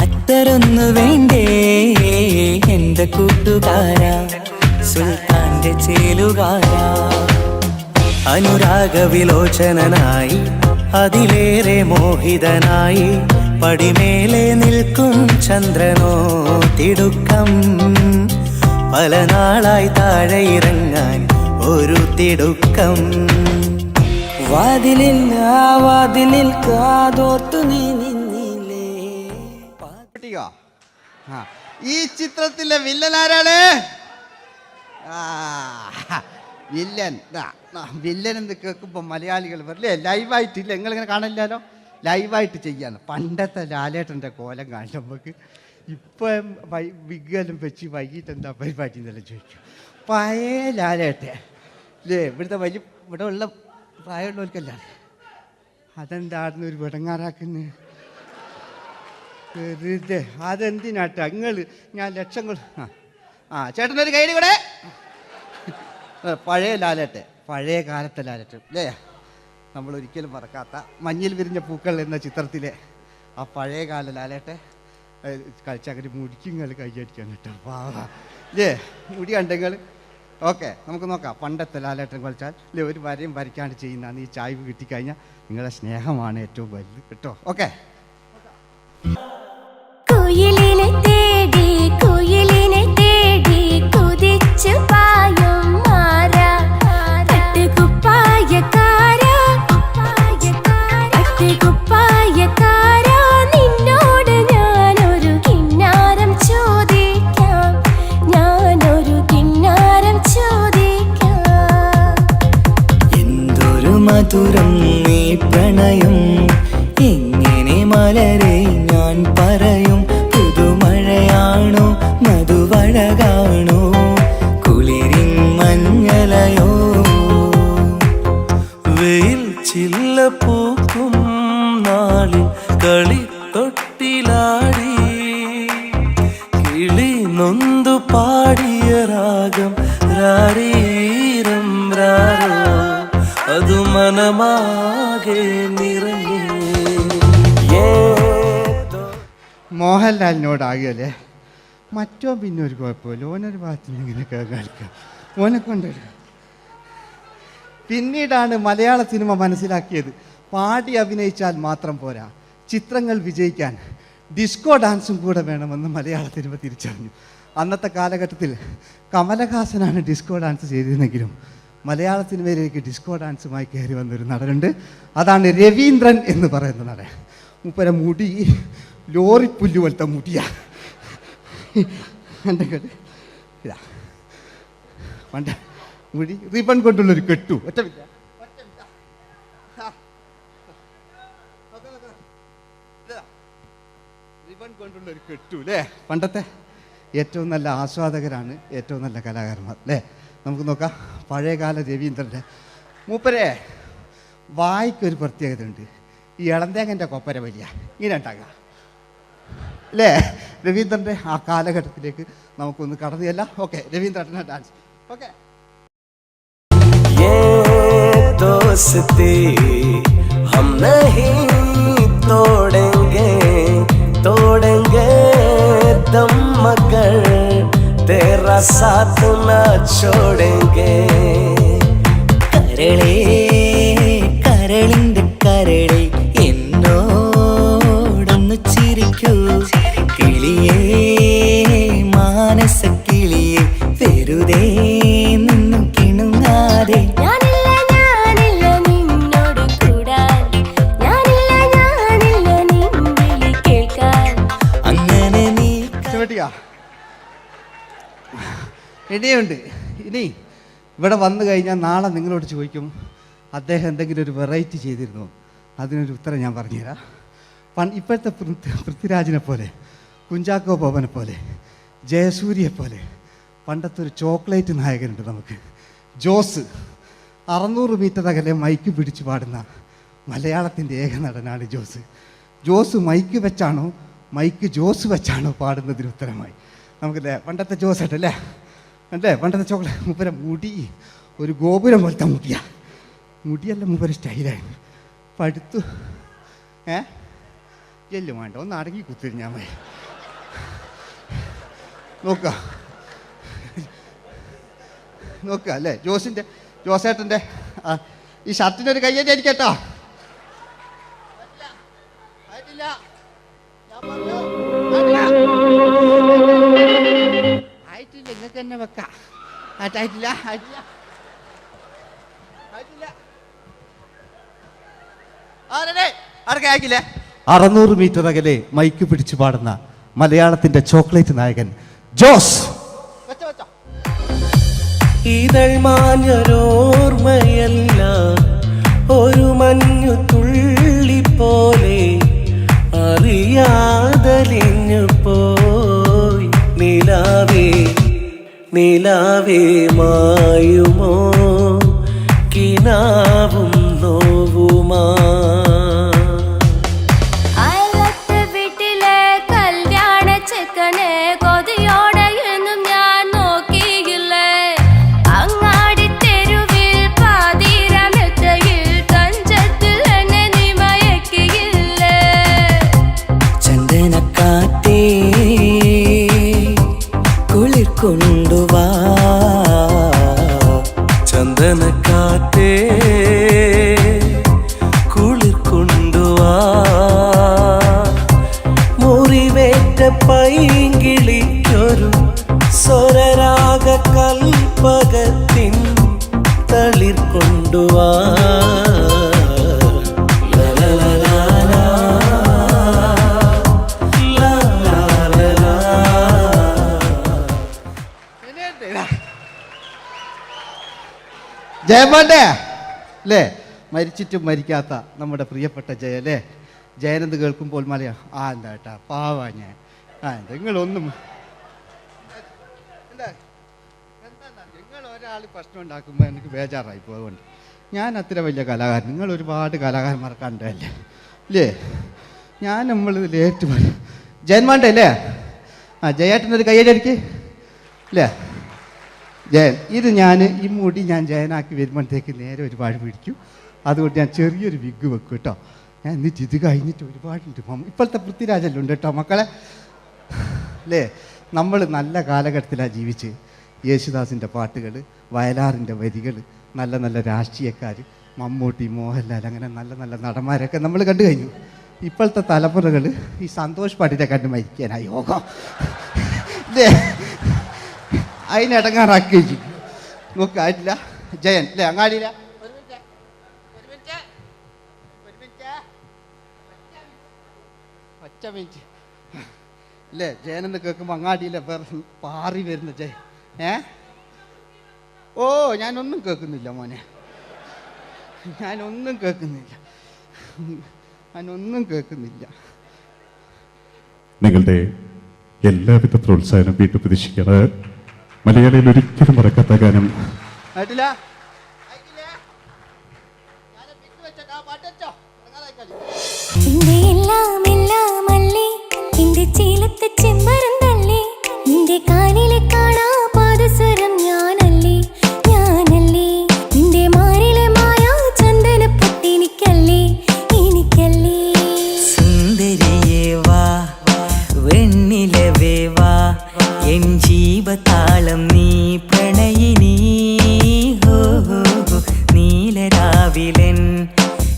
അത്തരൊന്നു വേണ്ടേ എന്റെ കൂട്ടുകാരാ, സുൽത്താന്റെ ചേലുകാരാ. അനുരാഗവിലോചനായി അതിലേറെ മോഹിതനായി പടിമേലെ നിൽക്കും ചന്ദ്രനോ തിടുക്കം. പല നാളായി താഴെ ഇറങ്ങാൻ ഒരു തിടുക്കം. വാതിലിൽ കാതോർത്തു നീ നിന്നില്ലേ. ഈ ചിത്രത്തിലെ വില്ലൻ ആരാണ്? വില്ലൻ. വില്ലൻ എന്ന് കേൾക്കുമ്പോൾ മലയാളികൾ വരില്ലേ ലൈവായിട്ടില്ല, നിങ്ങളിങ്ങനെ കാണില്ലല്ലോ, ലൈവായിട്ട് ചെയ്യാന്ന്. പണ്ടത്തെ ലാലേട്ടൻ്റെ കോലം കാണും നമുക്ക്. ഇപ്പം വിഗ്ഗെല്ലാം വെച്ച് വൈകിട്ട് എന്താ പരിപാടി എന്നെല്ലാം ചോദിക്കും. പഴയ ലാലേട്ടൻ അല്ലേ, ഇവിടുത്തെ വലിയ ഇവിടെ ഉള്ള പ്രായമുള്ളവർക്കല്ല. അതെന്തായിരുന്നു ഒരു വിടങ്ങാറാക്കുന്നത്? വെറുതെ അതെന്തിനാട്ട നിങ്ങൾ? ഞാൻ ലക്ഷങ്ങൾ ചേട്ടനൊരു കയ്യിൽ കൂടെ. പഴയ ലാലേട്ടൻ, പഴയ കാലത്തെ ലാലേട്ടൻ അല്ലേ, നമ്മൾ ഒരിക്കലും മറക്കാത്ത മഞ്ഞിൽ വിരിഞ്ഞ പൂക്കൾ എന്ന ചിത്രത്തിലെ ആ പഴയകാല ലാലേട്ടൻ കളിച്ചങ്ങനെ മുടിക്കുങ്ങൾ കൈയടിക്കാൻ കിട്ടും. അല്ലേ, മുടി കണ്ടെങ്കിൽ ഓക്കെ. നമുക്ക് നോക്കാം. പണ്ടത്തെ ലാലേട്ടൻ കളിച്ചാൽ അല്ലേ ഒരു വരയും വരയ്ക്കാണ്ട് ചെയ്യുന്നതാണ്. ഈ ചായ്വ് കിട്ടിക്കഴിഞ്ഞാൽ നിങ്ങളുടെ സ്നേഹമാണ് ഏറ്റവും വലുത് കേട്ടോ. ഓക്കെ. കുയിലിനെ തേടി കുയിലിനെ തേടി കുതിച്ചു പായും മാറാ, പട്ടുകുപ്പായക്കാരാ പട്ടുകുപ്പായക്കാരാ, നിന്നോട് ഞാനൊരു കിന്നാരം ചോദിക്കാം, ഞാനൊരു കിന്നാരം ചോദിക്കാം. എന്തൊരു മധുരം നീ പ്രണയം, എങ്ങനെ മലരേ കളിത്തൊട്ടിലാടി കിളി നൊന്തു പാടിയ രാഗം രാരീരം രാരോ അതു മനമാകെ നിറഞ്ഞേ. മോഹൻലാലിനോടാകിയല്ലേ മറ്റോ പിന്നെ ഒരു കുഴപ്പമില്ല. ഓനൊരു ഭാഗത്ത് ഇങ്ങനെയൊക്കെ കളിക്കാം, ഓനെ കൊണ്ടുവരിക. പിന്നീടാണ് മലയാള സിനിമ മനസ്സിലാക്കിയത് പാടി അഭിനയിച്ചാൽ മാത്രം പോരാ, ചിത്രങ്ങൾ വിജയിക്കാൻ ഡിസ്കോ ഡാൻസും കൂടെ വേണമെന്ന് മലയാള സിനിമ തിരിച്ചറിഞ്ഞു. അന്നത്തെ കാലഘട്ടത്തിൽ കമലഹാസനാണ് ഡിസ്കോ ഡാൻസ് ചെയ്തിരുന്നെങ്കിലും മലയാള സിനിമയിലേക്ക് ഡിസ്കോ ഡാൻസുമായി കയറി വന്നൊരു നടനുണ്ട്. അതാണ് രവീന്ദ്രൻ എന്ന് പറയുന്ന നടൻ. മൂപ്പര മുടി ലോറിപ്പുല്ല് പോലത്തെ മുടിയാ. എൻ്റെ ഇതാ പണ്ട് മുടി റിബൺ കൊണ്ടുള്ളൊരു കെട്ടു ഒറ്റ റിബൺ കൊണ്ടുള്ളൊരു കെട്ടു അല്ലേ. പണ്ടത്തെ ഏറ്റവും നല്ല ആസ്വാദകരാണ് ഏറ്റവും നല്ല കലാകാരന്മാർ അല്ലേ. നമുക്ക് നോക്കാം പഴയകാല രവീന്ദ്രൻ്റെ. മൂപ്പരെ വായിക്കൊരു പ്രത്യേകതയുണ്ട്, ഈ ഇളന്തേങ്ങൻ്റെ കൊപ്പര വലിയ ഇങ്ങനെ ഉണ്ടാകുക അല്ലേ. രവീന്ദ്രൻ്റെ ആ കാലഘട്ടത്തിലേക്ക് നമുക്കൊന്ന് കടന്നു ചെല്ലാം. ഓക്കെ, രവീന്ദ്രൻ്റെ ഡാൻസ്. ഓക്കെ. दोस्ती हम नहीं तोड़ेंगे तोड़ेंगे दम मगर तेरा साथ न छोड़ेंगे. കരളേ കരളിന്റെ കരളെ എന്നോടൊന്ന് ചിരിക്കൂ കിളിയേ മാനസ കിളിയെ വെറുതെ നിന്നു കിണുങ്ങാതെ. ഇനിയുണ്ട്. ഇനി ഇവിടെ വന്നു കഴിഞ്ഞാൽ നാളെ നിങ്ങളോട് ചോദിക്കും അദ്ദേഹം എന്തെങ്കിലും ഒരു വെറൈറ്റി ചെയ്തിരുന്നു. അതിനൊരു ഉത്തരം ഞാൻ പറഞ്ഞുതരാം. ഇപ്പോഴത്തെ പൃഥ്വിരാജിനെ പോലെ, കുഞ്ചാക്കോ ബോബനെ പോലെ, ജയസൂര്യയെ പോലെ പണ്ടത്തെ ഒരു ചോക്ലേറ്റ് നായകനുണ്ട് നമുക്ക്, ജോസ്. 600 മീറ്റർ അകലെ മൈക്ക് പിടിച്ചു പാടുന്ന മലയാളത്തിൻ്റെ ഏക നടനാണ് ജോസ്. ജോസ് മൈക്ക് വെച്ചാണോ മൈക്ക് ജോസ് വെച്ചാണോ പാടുന്നതിന് ഉത്തരമായി നമുക്കല്ലേ പണ്ടത്തെ ജോസേട്ടല്ലേ അല്ലേ. പണ്ടത്തെ ചോക്ലേറ്റ് മൂപ്പര മുടി ഒരു ഗോപുരം പോലത്തെ മുടിയാ. മുടിയല്ല മൂപ്പര സ്റ്റൈലായിരുന്നു. പടുത്തു എല്ലും വേണ്ട, ഒന്ന് അടങ്ങി കുത്തിരിഞ്ഞാൽ മതി. നോക്കുക അല്ലേ ജോസേട്ടൻ്റെ ഈ ഷർട്ടിനൊരു കയ്യടി അടിക്കട്ടോ. ആയിട്ടില്ല, നിങ്ങൾക്ക് തന്നെ വെക്കാം. ആയിട്ടില്ല. 600 മീറ്റർ അകലെ മൈക്ക് പിടിച്ചു പാടുന്ന മലയാളത്തിന്റെ ചോക്ലേറ്റ് നായകൻ ജോസ്. ഇതൾ മാഞ്ഞൊരോർമ്മയല്ല ഒരു മഞ്ഞു തുള്ളി പോലെ അറിയാതലിഞ്ഞു പോയി. നിലാവേ നിലാവേ മായുമോ കിനാവും നോവുമാ. കൊണ്ടുവാ ചന്ദനക്കാറ്റേ കുളിർ കൊണ്ടുവാ. മുറിവേറ്റ പൈങ്കിളിക്കൊരു സ്വരരാഗ കൽപ്പകത്തിൻ തളിർ കൊണ്ടുവാ. ജയമോന്റെ അല്ലേ, മരിച്ചിട്ടും മരിക്കാത്ത നമ്മുടെ പ്രിയപ്പെട്ട ജയ അല്ലേ. ജയനെന്ന് കേൾക്കുമ്പോൾ മലയാ എന്താ കേട്ടാ പാവാ ഞാൻ. നിങ്ങളൊന്നും നിങ്ങൾ ഒരാൾ പ്രശ്നം ഉണ്ടാക്കുമ്പോൾ എനിക്ക് ബേജാറായി പോകുന്നുണ്ട്. ഞാൻ അത്ര വലിയ കലാകാരൻ, നിങ്ങൾ ഒരുപാട് കലാകാരന്മാർ കണ്ടല്ലേ അല്ലേ. ഞാൻ നമ്മൾ ലേറ്റ് പറയും. ജയൻ വേണ്ട അല്ലേ? ആ ജയേട്ടനൊരു കയ്യടിക്ക് അല്ലേ? ജയൻ, ഇത് ഞാൻ ഈ മുടി ഞാൻ ജയനാക്കി വരുമ്പോഴത്തേക്ക് നേരെ ഒരുപാട് പിടിക്കും. അതുകൊണ്ട് ഞാൻ ചെറിയൊരു വിഗ് വെക്കും കേട്ടോ. ഞാൻ എന്നിട്ട് ഇത് കഴിഞ്ഞിട്ട് ഒരുപാടുണ്ട്. ഇപ്പോഴത്തെ പൃഥ്വിരാജെല്ലാം ഉണ്ട് കേട്ടോ മക്കളെ അല്ലേ? നമ്മൾ നല്ല കാലഘട്ടത്തിലാണ് ജീവിച്ച്. യേശുദാസിൻ്റെ പാട്ടുകൾ, വയലാറിൻ്റെ വരികൾ, നല്ല നല്ല രാഷ്ട്രീയക്കാർ, മമ്മൂട്ടി, മോഹൻലാൽ, അങ്ങനെ നല്ല നല്ല നടന്മാരൊക്കെ നമ്മൾ കണ്ടു കഴിഞ്ഞു. ഇപ്പോഴത്തെ തലമുറകൾ ഈ സന്തോഷ് പാട്ടിനെ കണ്ട് മരിക്കാനായി യോഗം അല്ലേ? അതിനിടങ്ങാറാക്കി വെച്ചു നോക്കായിട്ടില്ല. ജയൻ അല്ലേ? അങ്ങാടിയില്ല. ഒറ്റ മിനിറ്റ് അല്ലേ? ജയനെന്ന് കേൾക്കുമ്പോൾ അങ്ങാടിയില്ല പാറി വരുന്ന ജയൻ. ഓ ഞാനൊന്നും കേൾക്കുന്നില്ല മോനെ, ഞാനൊന്നും കേൾക്കുന്നില്ല. നിങ്ങളുടെ എല്ലാവിധ പ്രോത്സാഹനം വീണ്ടും പ്രതീക്ഷിക്കാറ്. മലയാളിയിൽ ഒരിക്കലും മറക്കാത്ത ഗാനം. ജീവതാളം നീ പ്രണയിനി, ഹോ ഹോ ഹോ നീലരാവിലൻ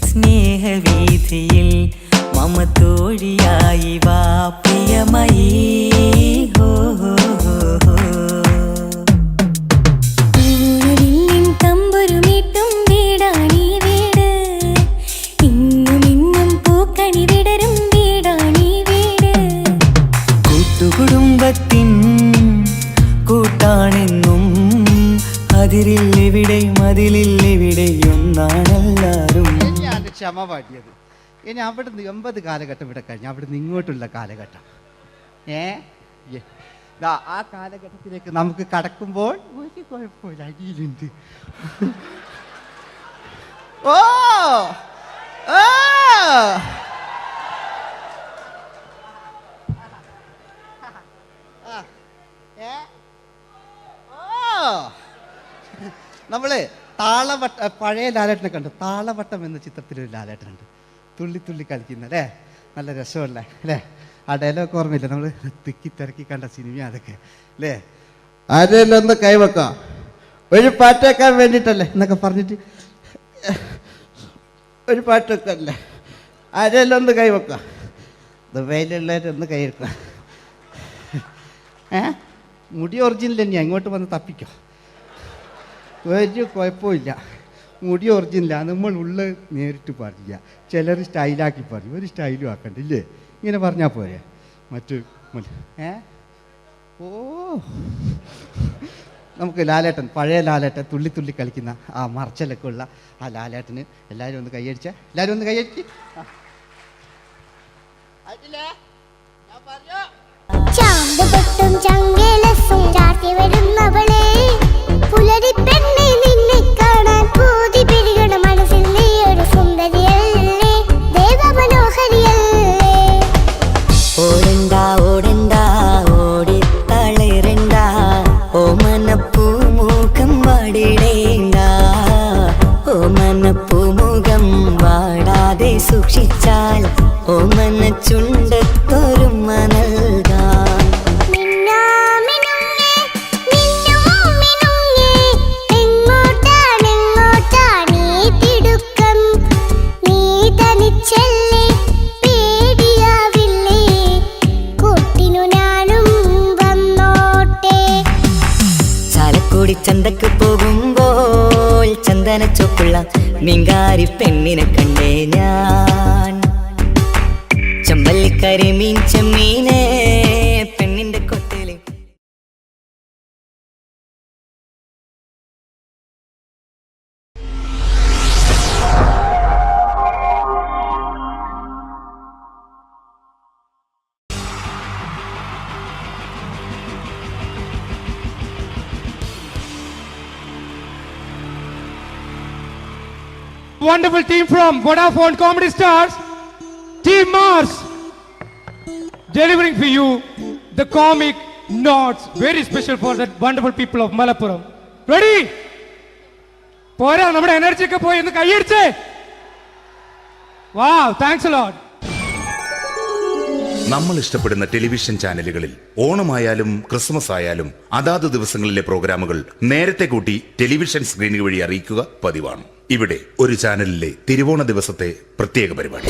സ്നേഹവീഥിയിൽ മമ തോഴിയായി വാ പ്രിയമയീ, ഹോ ഹോ ഹോ ഹോ. തമ്പുരുമീട്ടും വീടാണീ വീട്, ഇന്നും ഇന്നും പൂക്കണി വിടരും വീടാണീ വീട്. കൂട്ടുകുടുംബത്തിൻ കൂട്ടാണെന്നും അതിരില്ലെവിടെ മതിലില്ലെവിടെ ഒന്നാണെല്ലാരും. ഞാൻ ക്ഷമ പാടിയത്. ഇനി അവിടുന്ന് 80 കാലഘട്ടം ഇവിടെ കഴിഞ്ഞു. അവിടുന്ന് ഇങ്ങോട്ടുള്ള കാലഘട്ടം ആ കാലഘട്ടത്തിലേക്ക് നമുക്ക് കടക്കുമ്പോൾ ഒരു കുഴപ്പമില്ല, അടിയിലുണ്ട്. ഓ നമ്മള് താളവട്ട പഴയ ലാലേട്ടനെ കണ്ടു. താളവട്ടം എന്ന ചിത്രത്തിലൊരു ലാലേട്ടനുണ്ട്, തുള്ളി തുള്ളി കളിക്കുന്ന അല്ലേ? നല്ല രസമല്ലേ അല്ലേ? ആ ഡയലോഗ് ഓർമ്മയില്ല? നമ്മൾ തിക്കി തിരക്കി കണ്ട സിനിമ അതൊക്കെ അല്ലേ? ആരെല്ലാം ഒന്ന് കൈവെക്കാം, ഒരു പാട്ടേക്കാൻ വേണ്ടിയിട്ടല്ലേ എന്നൊക്കെ പറഞ്ഞിട്ട് ഒരു പാട്ടൊക്കെ അല്ലേ? ആരെല്ലാം ഒന്ന് കൈവെക്കാം, ദുബൈയിലുള്ളവരൊന്ന് കൈവെക്കാം. മുടി ഒറിജിനൽ തന്നെയാണ്, ഇങ്ങോട്ട് വന്ന് തപ്പിക്കോ, ഒരു കുഴപ്പമില്ല. മുടി ഒറിജിനലാണ്, നമ്മൾ ഉള്ള നേരിട്ട് പാടില്ല. ചിലർ സ്റ്റൈലാക്കി പറയും, ഒരു സ്റ്റൈലും ആക്കണ്ടില്ലേ? ഇങ്ങനെ പറഞ്ഞാൽ പോരെ? മറ്റു ഓ നമുക്ക് ലാലേട്ടൻ, പഴയ ലാലേട്ടൻ, തുള്ളി തുള്ളി കളിക്കുന്ന ആ മറച്ചലൊക്കെ ഉള്ള ആ ലാലേട്ടന് എല്ലാവരും ഒന്ന് കൈയടിച്ച, എല്ലാവരും ഒന്ന് കൈയടിച്ച്. ചാന്തുപൊട്ടും ചങ്കേലസും ചാർത്തി വരുന്നവളെ, പുലരി പെണ്ണെ നിന്നെ കാണാൻ പൂതി പിരികണ മനസ്സിൽ നീ ഒരു സുന്ദരിയല്ലേ, ദേവമനോഹരിയല്ലേ. ഓടണ്ട ഓടണ്ട ഓടിത്തളരണ്ട, ഓമനപ്പൂമുഖം വാടിടേണ്ട, ഓമനപ്പൂമുഖം വാടാതെ സൂക്ഷിച്ചാൽ ഓമന ചുണ്ടത്തൊരുമ നൽകാം. ചന്തക്ക് പോകുമ്പോൾ ചന്ദനച്ചൊപ്പുള്ള മീൻകാരി പെണ്ണിനെ കണ്ടേ ഞാൻ, ചമ്പല്ലിക്കരി മീൻ ചെമ്മീനെ പെണ്ണിന്റെ കൊട്ടയില്. Wonderful team from Vodafone Comedy Stars, Team Mars. delivering for you the comic notes very special for the wonderful people of Malappuram. Ready? പോരാ നമ്മുടെ എനർജി ഒക്കെ പോയി ഒന്ന് കൈയടിച്ചേ. Wow, thanks a lot. നമ്മൾ ഇഷ്ടപ്പെടുന്ന ടെലിവിഷൻ ചാനലുകളിൽ ഓണമായാലും ക്രിസ്മസ് ആയാലും അതാത് ദിവസങ്ങളിലെ പ്രോഗ്രാമുകൾ നേരത്തെ കൂട്ടി ടെലിവിഷൻ സ്ക്രീനുകൾ വഴി അറിയിക്കുക പതിവാണ്. ഇവിടെ ഒരു ചാനലിലെ തിരുവോണ ദിവസത്തെ പ്രത്യേക പരിപാടി.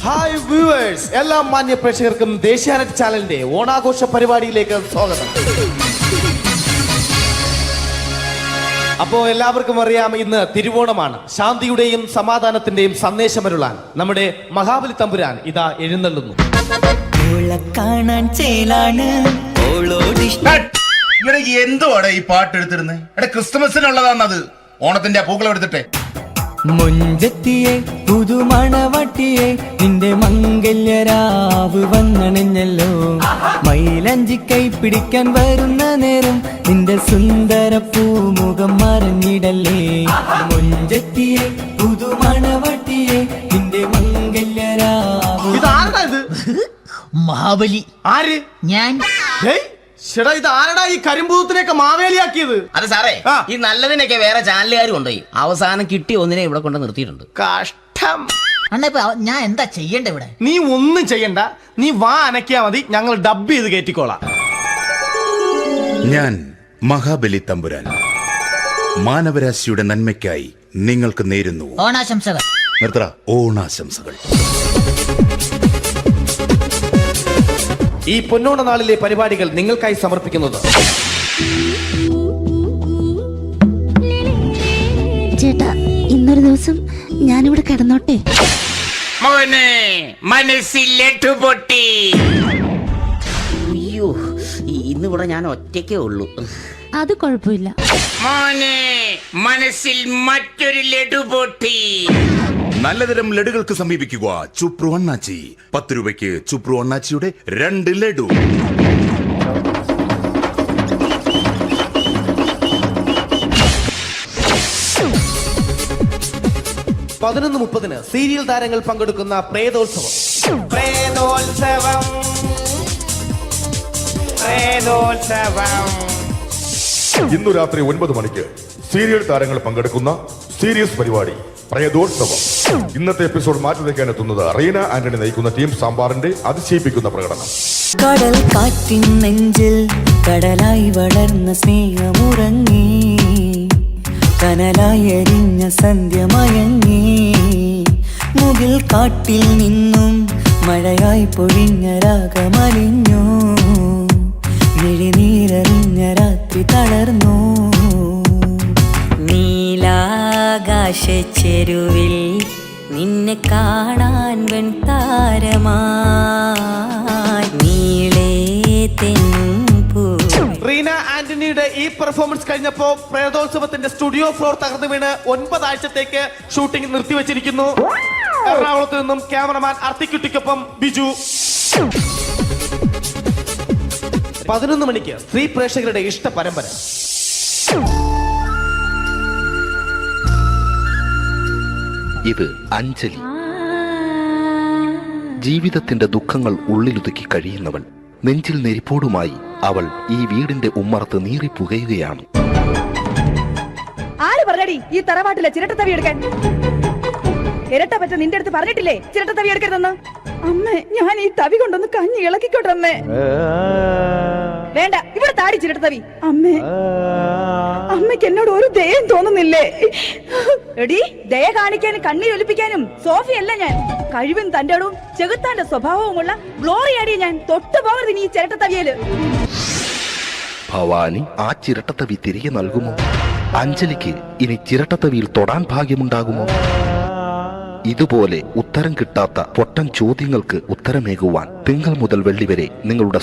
ഹായ് വ്യൂവേഴ്സ്, എല്ലാ മാന്യ പ്രേക്ഷകർക്കും ദേശീയാനെറ്റ് ചാനലിന്റെ ഓണാഘോഷ പരിപാടിയിലേക്ക് സ്വാഗതം. അപ്പോ എല്ലാവർക്കും അറിയാം, ഇന്ന് തിരുവോണമാണ്. ശാന്തിയുടെയും സമാധാനത്തിന്റെയും സന്ദേശമരുളാൻ നമ്മുടെ മഹാബലി തമ്പുരാൻ ഇതാ എഴുന്നള്ളുന്നു. കാണാൻ ചേലാണ് എന്തുവാടെ ഈ പാട്ട് എടുത്തിരുന്നത്? എടാ, ക്രിസ്മസിനുള്ളതാണത്. ഓണത്തിന്റെ പൂക്കളം എടുത്തിട്ടെ. മുഞ്ചത്തിയെ പുതുമണവട്ടിയെ നിന്റെ മംഗല്യരാവ് വന്നണഞ്ഞല്ലോ. മൈലഞ്ചി കൈ പിടിക്കാൻ വരുന്ന നേരം നിന്റെ സുന്ദര പൂമുഖം മറഞ്ഞിടല്ലേ. മുഞ്ചത്തിയെ പുതുമണവട്ടിയെ നിന്റെ മംഗല്യരാവ്. ഇതാരടാ ഇത്? മഹാബലി. ആര്? ഞാൻ. ചേട്ടാ, ഇത് ആരടാ ഈ കരിമ്പൂത്തിനെയൊക്കെ മാവേലിയാക്കിയത്? അത് സാറേ, ഈ നല്ലതിനൊക്കെ വേറെ ചാനലുകാരും കൊണ്ടുപോയി അവസാനം കിട്ടിയ ഒന്നിനെ ഇവിടെ കൊണ്ട് നിർത്തിയിട്ടുണ്ട്. കഷ്ടം. ഞാൻ എന്താ ചെയ്യണ്ടേ ഇവിടെ? നീ ഒന്നും ചെയ്യണ്ട, നീ വാ അനക്കിയാ മതി, ഞങ്ങൾ ഡബ് ചെയ്ത് കയറ്റിക്കോളാം. ഞാൻ മഹാബലി തമ്പുരാൻ മാനവരാശിയുടെ നന്മയ്ക്കായി നിങ്ങൾക്ക് നേരുന്നു ഓണാശംസകൾ. നിർത്തറ. ഓണാശംസകൾ. ഈ പൊന്നോണ നാളിലെ പരിപാടികൾ നിങ്ങൾക്കായി സമർപ്പിക്കുന്നത് ചേട്ടാ, ഇന്നൊരു ദിവസം ഞാനിവിടെ കിടന്നോട്ടെ. മനസ്സിലെട്ടുപൊട്ടി. അയ്യോ, ഇന്നിവിടെ ഞാൻ ഒറ്റയ്ക്കേ ഉള്ളൂ. അത് കുഴപ്പമില്ല. മനസ്സിൽ മറ്റൊരു ലഡു പൊട്ടി. നല്ലതരം ലഡുകൾക്ക് സമീപിക്കുക ചുപ്രു അണ്ണാച്ചി. 10 രൂപയ്ക്ക് ചുപ്രു അണ്ണാച്ചിയുടെ 2 ലഡു. പതിനൊന്ന് 30 സീരിയൽ താരങ്ങൾ പങ്കെടുക്കുന്ന പ്രേതോത്സവം. ഇന്നു രാത്രി 9 മണിക്ക് സീരിയൽ താരങ്ങൾ പങ്കെടുക്കുന്ന സീരിയസ് പരിപാടി പ്രേതോത്സവം. ഇന്നത്തെ എപ്പിസോഡ് മാറ്റി വയ്ക്കാൻ എത്തുന്നത് റീന ആന്റണി നയിക്കുന്ന ടീം സാമ്പാറിന്റെ അതിശയിപ്പിക്കുന്ന പ്രകടനം. കടൽ കാറ്റിൻ നെഞ്ചിൽ കടലായി വളർന്ന സ്നേഹമുറങ്ങി, കനലായി എരിഞ്ഞ സന്ധ്യ മയങ്ങി, മുകിൽ കാട്ടിൽ നിന്നും മഴയായി പൊഴിഞ്ഞ രാഗമലിഞ്ഞു, മിഴിനീരറിഞ്ഞ രാത്രി തളർന്നു. നീലാകാശച്ചെരുവിൽ നിന്നെ കാണാൻ വെൺതാരമായി നീളേ തെൻപൂ. റീന ആന്റണിയുടെ ഈ പെർഫോമൻസ് കഴിഞ്ഞപ്പോ പ്രേതോത്സവത്തിന്റെ സ്റ്റുഡിയോ ഫ്ലോർ തകർന്നു വീണ് 9 ആഴ്ചത്തേക്ക് ഷൂട്ടിംഗ് നിർത്തിവെച്ചിരിക്കുന്നു. എറണാകുളത്ത് നിന്നും ക്യാമറമാൻ അർത്തിക്കുട്ടിക്കൊപ്പം ബിജു. 11 മണിക്ക് സ്ത്രീ പ്രേക്ഷകരുടെ ഇഷ്ട പരമ്പര. ഇത് അഞ്ജലി. ജീവിതത്തിന്റെ ദുഃഖങ്ങൾ ഉള്ളിലൊതുക്കി കഴിയുന്നവൾ. നെഞ്ചിൽ നെരിപ്പോടുമായി അവൾ ഈ വീടിന്റെ ഉമ്മറത്ത് നീറിപ്പുകയുകയാണ്. ആര് പറഞ്ഞടി ഈ തറവാട്ടിലെ ചിരട്ടത്തവി എടുക്കാൻ? ഇരട്ട പറ്റ നിന്റെ അടുത്ത് പറഞ്ഞിട്ടില്ലേ ചിരട്ടത്തവി എടുക്കരുതെന്ന്? അമ്മേ, ഞാൻ ഈ തവി കൊണ്ടൊന്ന് കഞ്ഞി ഇളക്കിക്കോട്ടെ അമ്മേ. വേണ്ട, ഇവിടെ താടി ചിരട്ടത്തവി. അമ്മേ, അമ്മയ്ക്ക് എന്നോട് ഒരു ദയം തോന്നുന്നില്ലേ? എടി, ദയ കാണിക്കാനും കണ്ണീരൊലിപ്പിക്കാനും സോഫിയല്ല ഞാൻ. കഴിവും തന്റെടും ചെകുത്താന്റെ സ്വഭാവവുമുള്ള ഗ്ലോറിയാടിയ ഞാൻ. തൊട്ടു പോകരുത് നീ ചിരട്ടത്തവിയല്. ഭവാനി ആ ചിരട്ടത്തവി തിരികെ നൽകുമോ? അഞ്ജലിക്ക് ഇനി ചിരട്ടത്തവിയിൽ തൊടാൻ ഭാഗ്യമുണ്ടാകുമോ? ഇതുപോലെ ഉത്തരം കിട്ടാത്ത പൊട്ടൻ ചോദ്യങ്ങൾക്ക് ഉത്തരമേകുവാൻ തിങ്കൾ മുതൽ വെള്ളി വരെ നിങ്ങളുടെ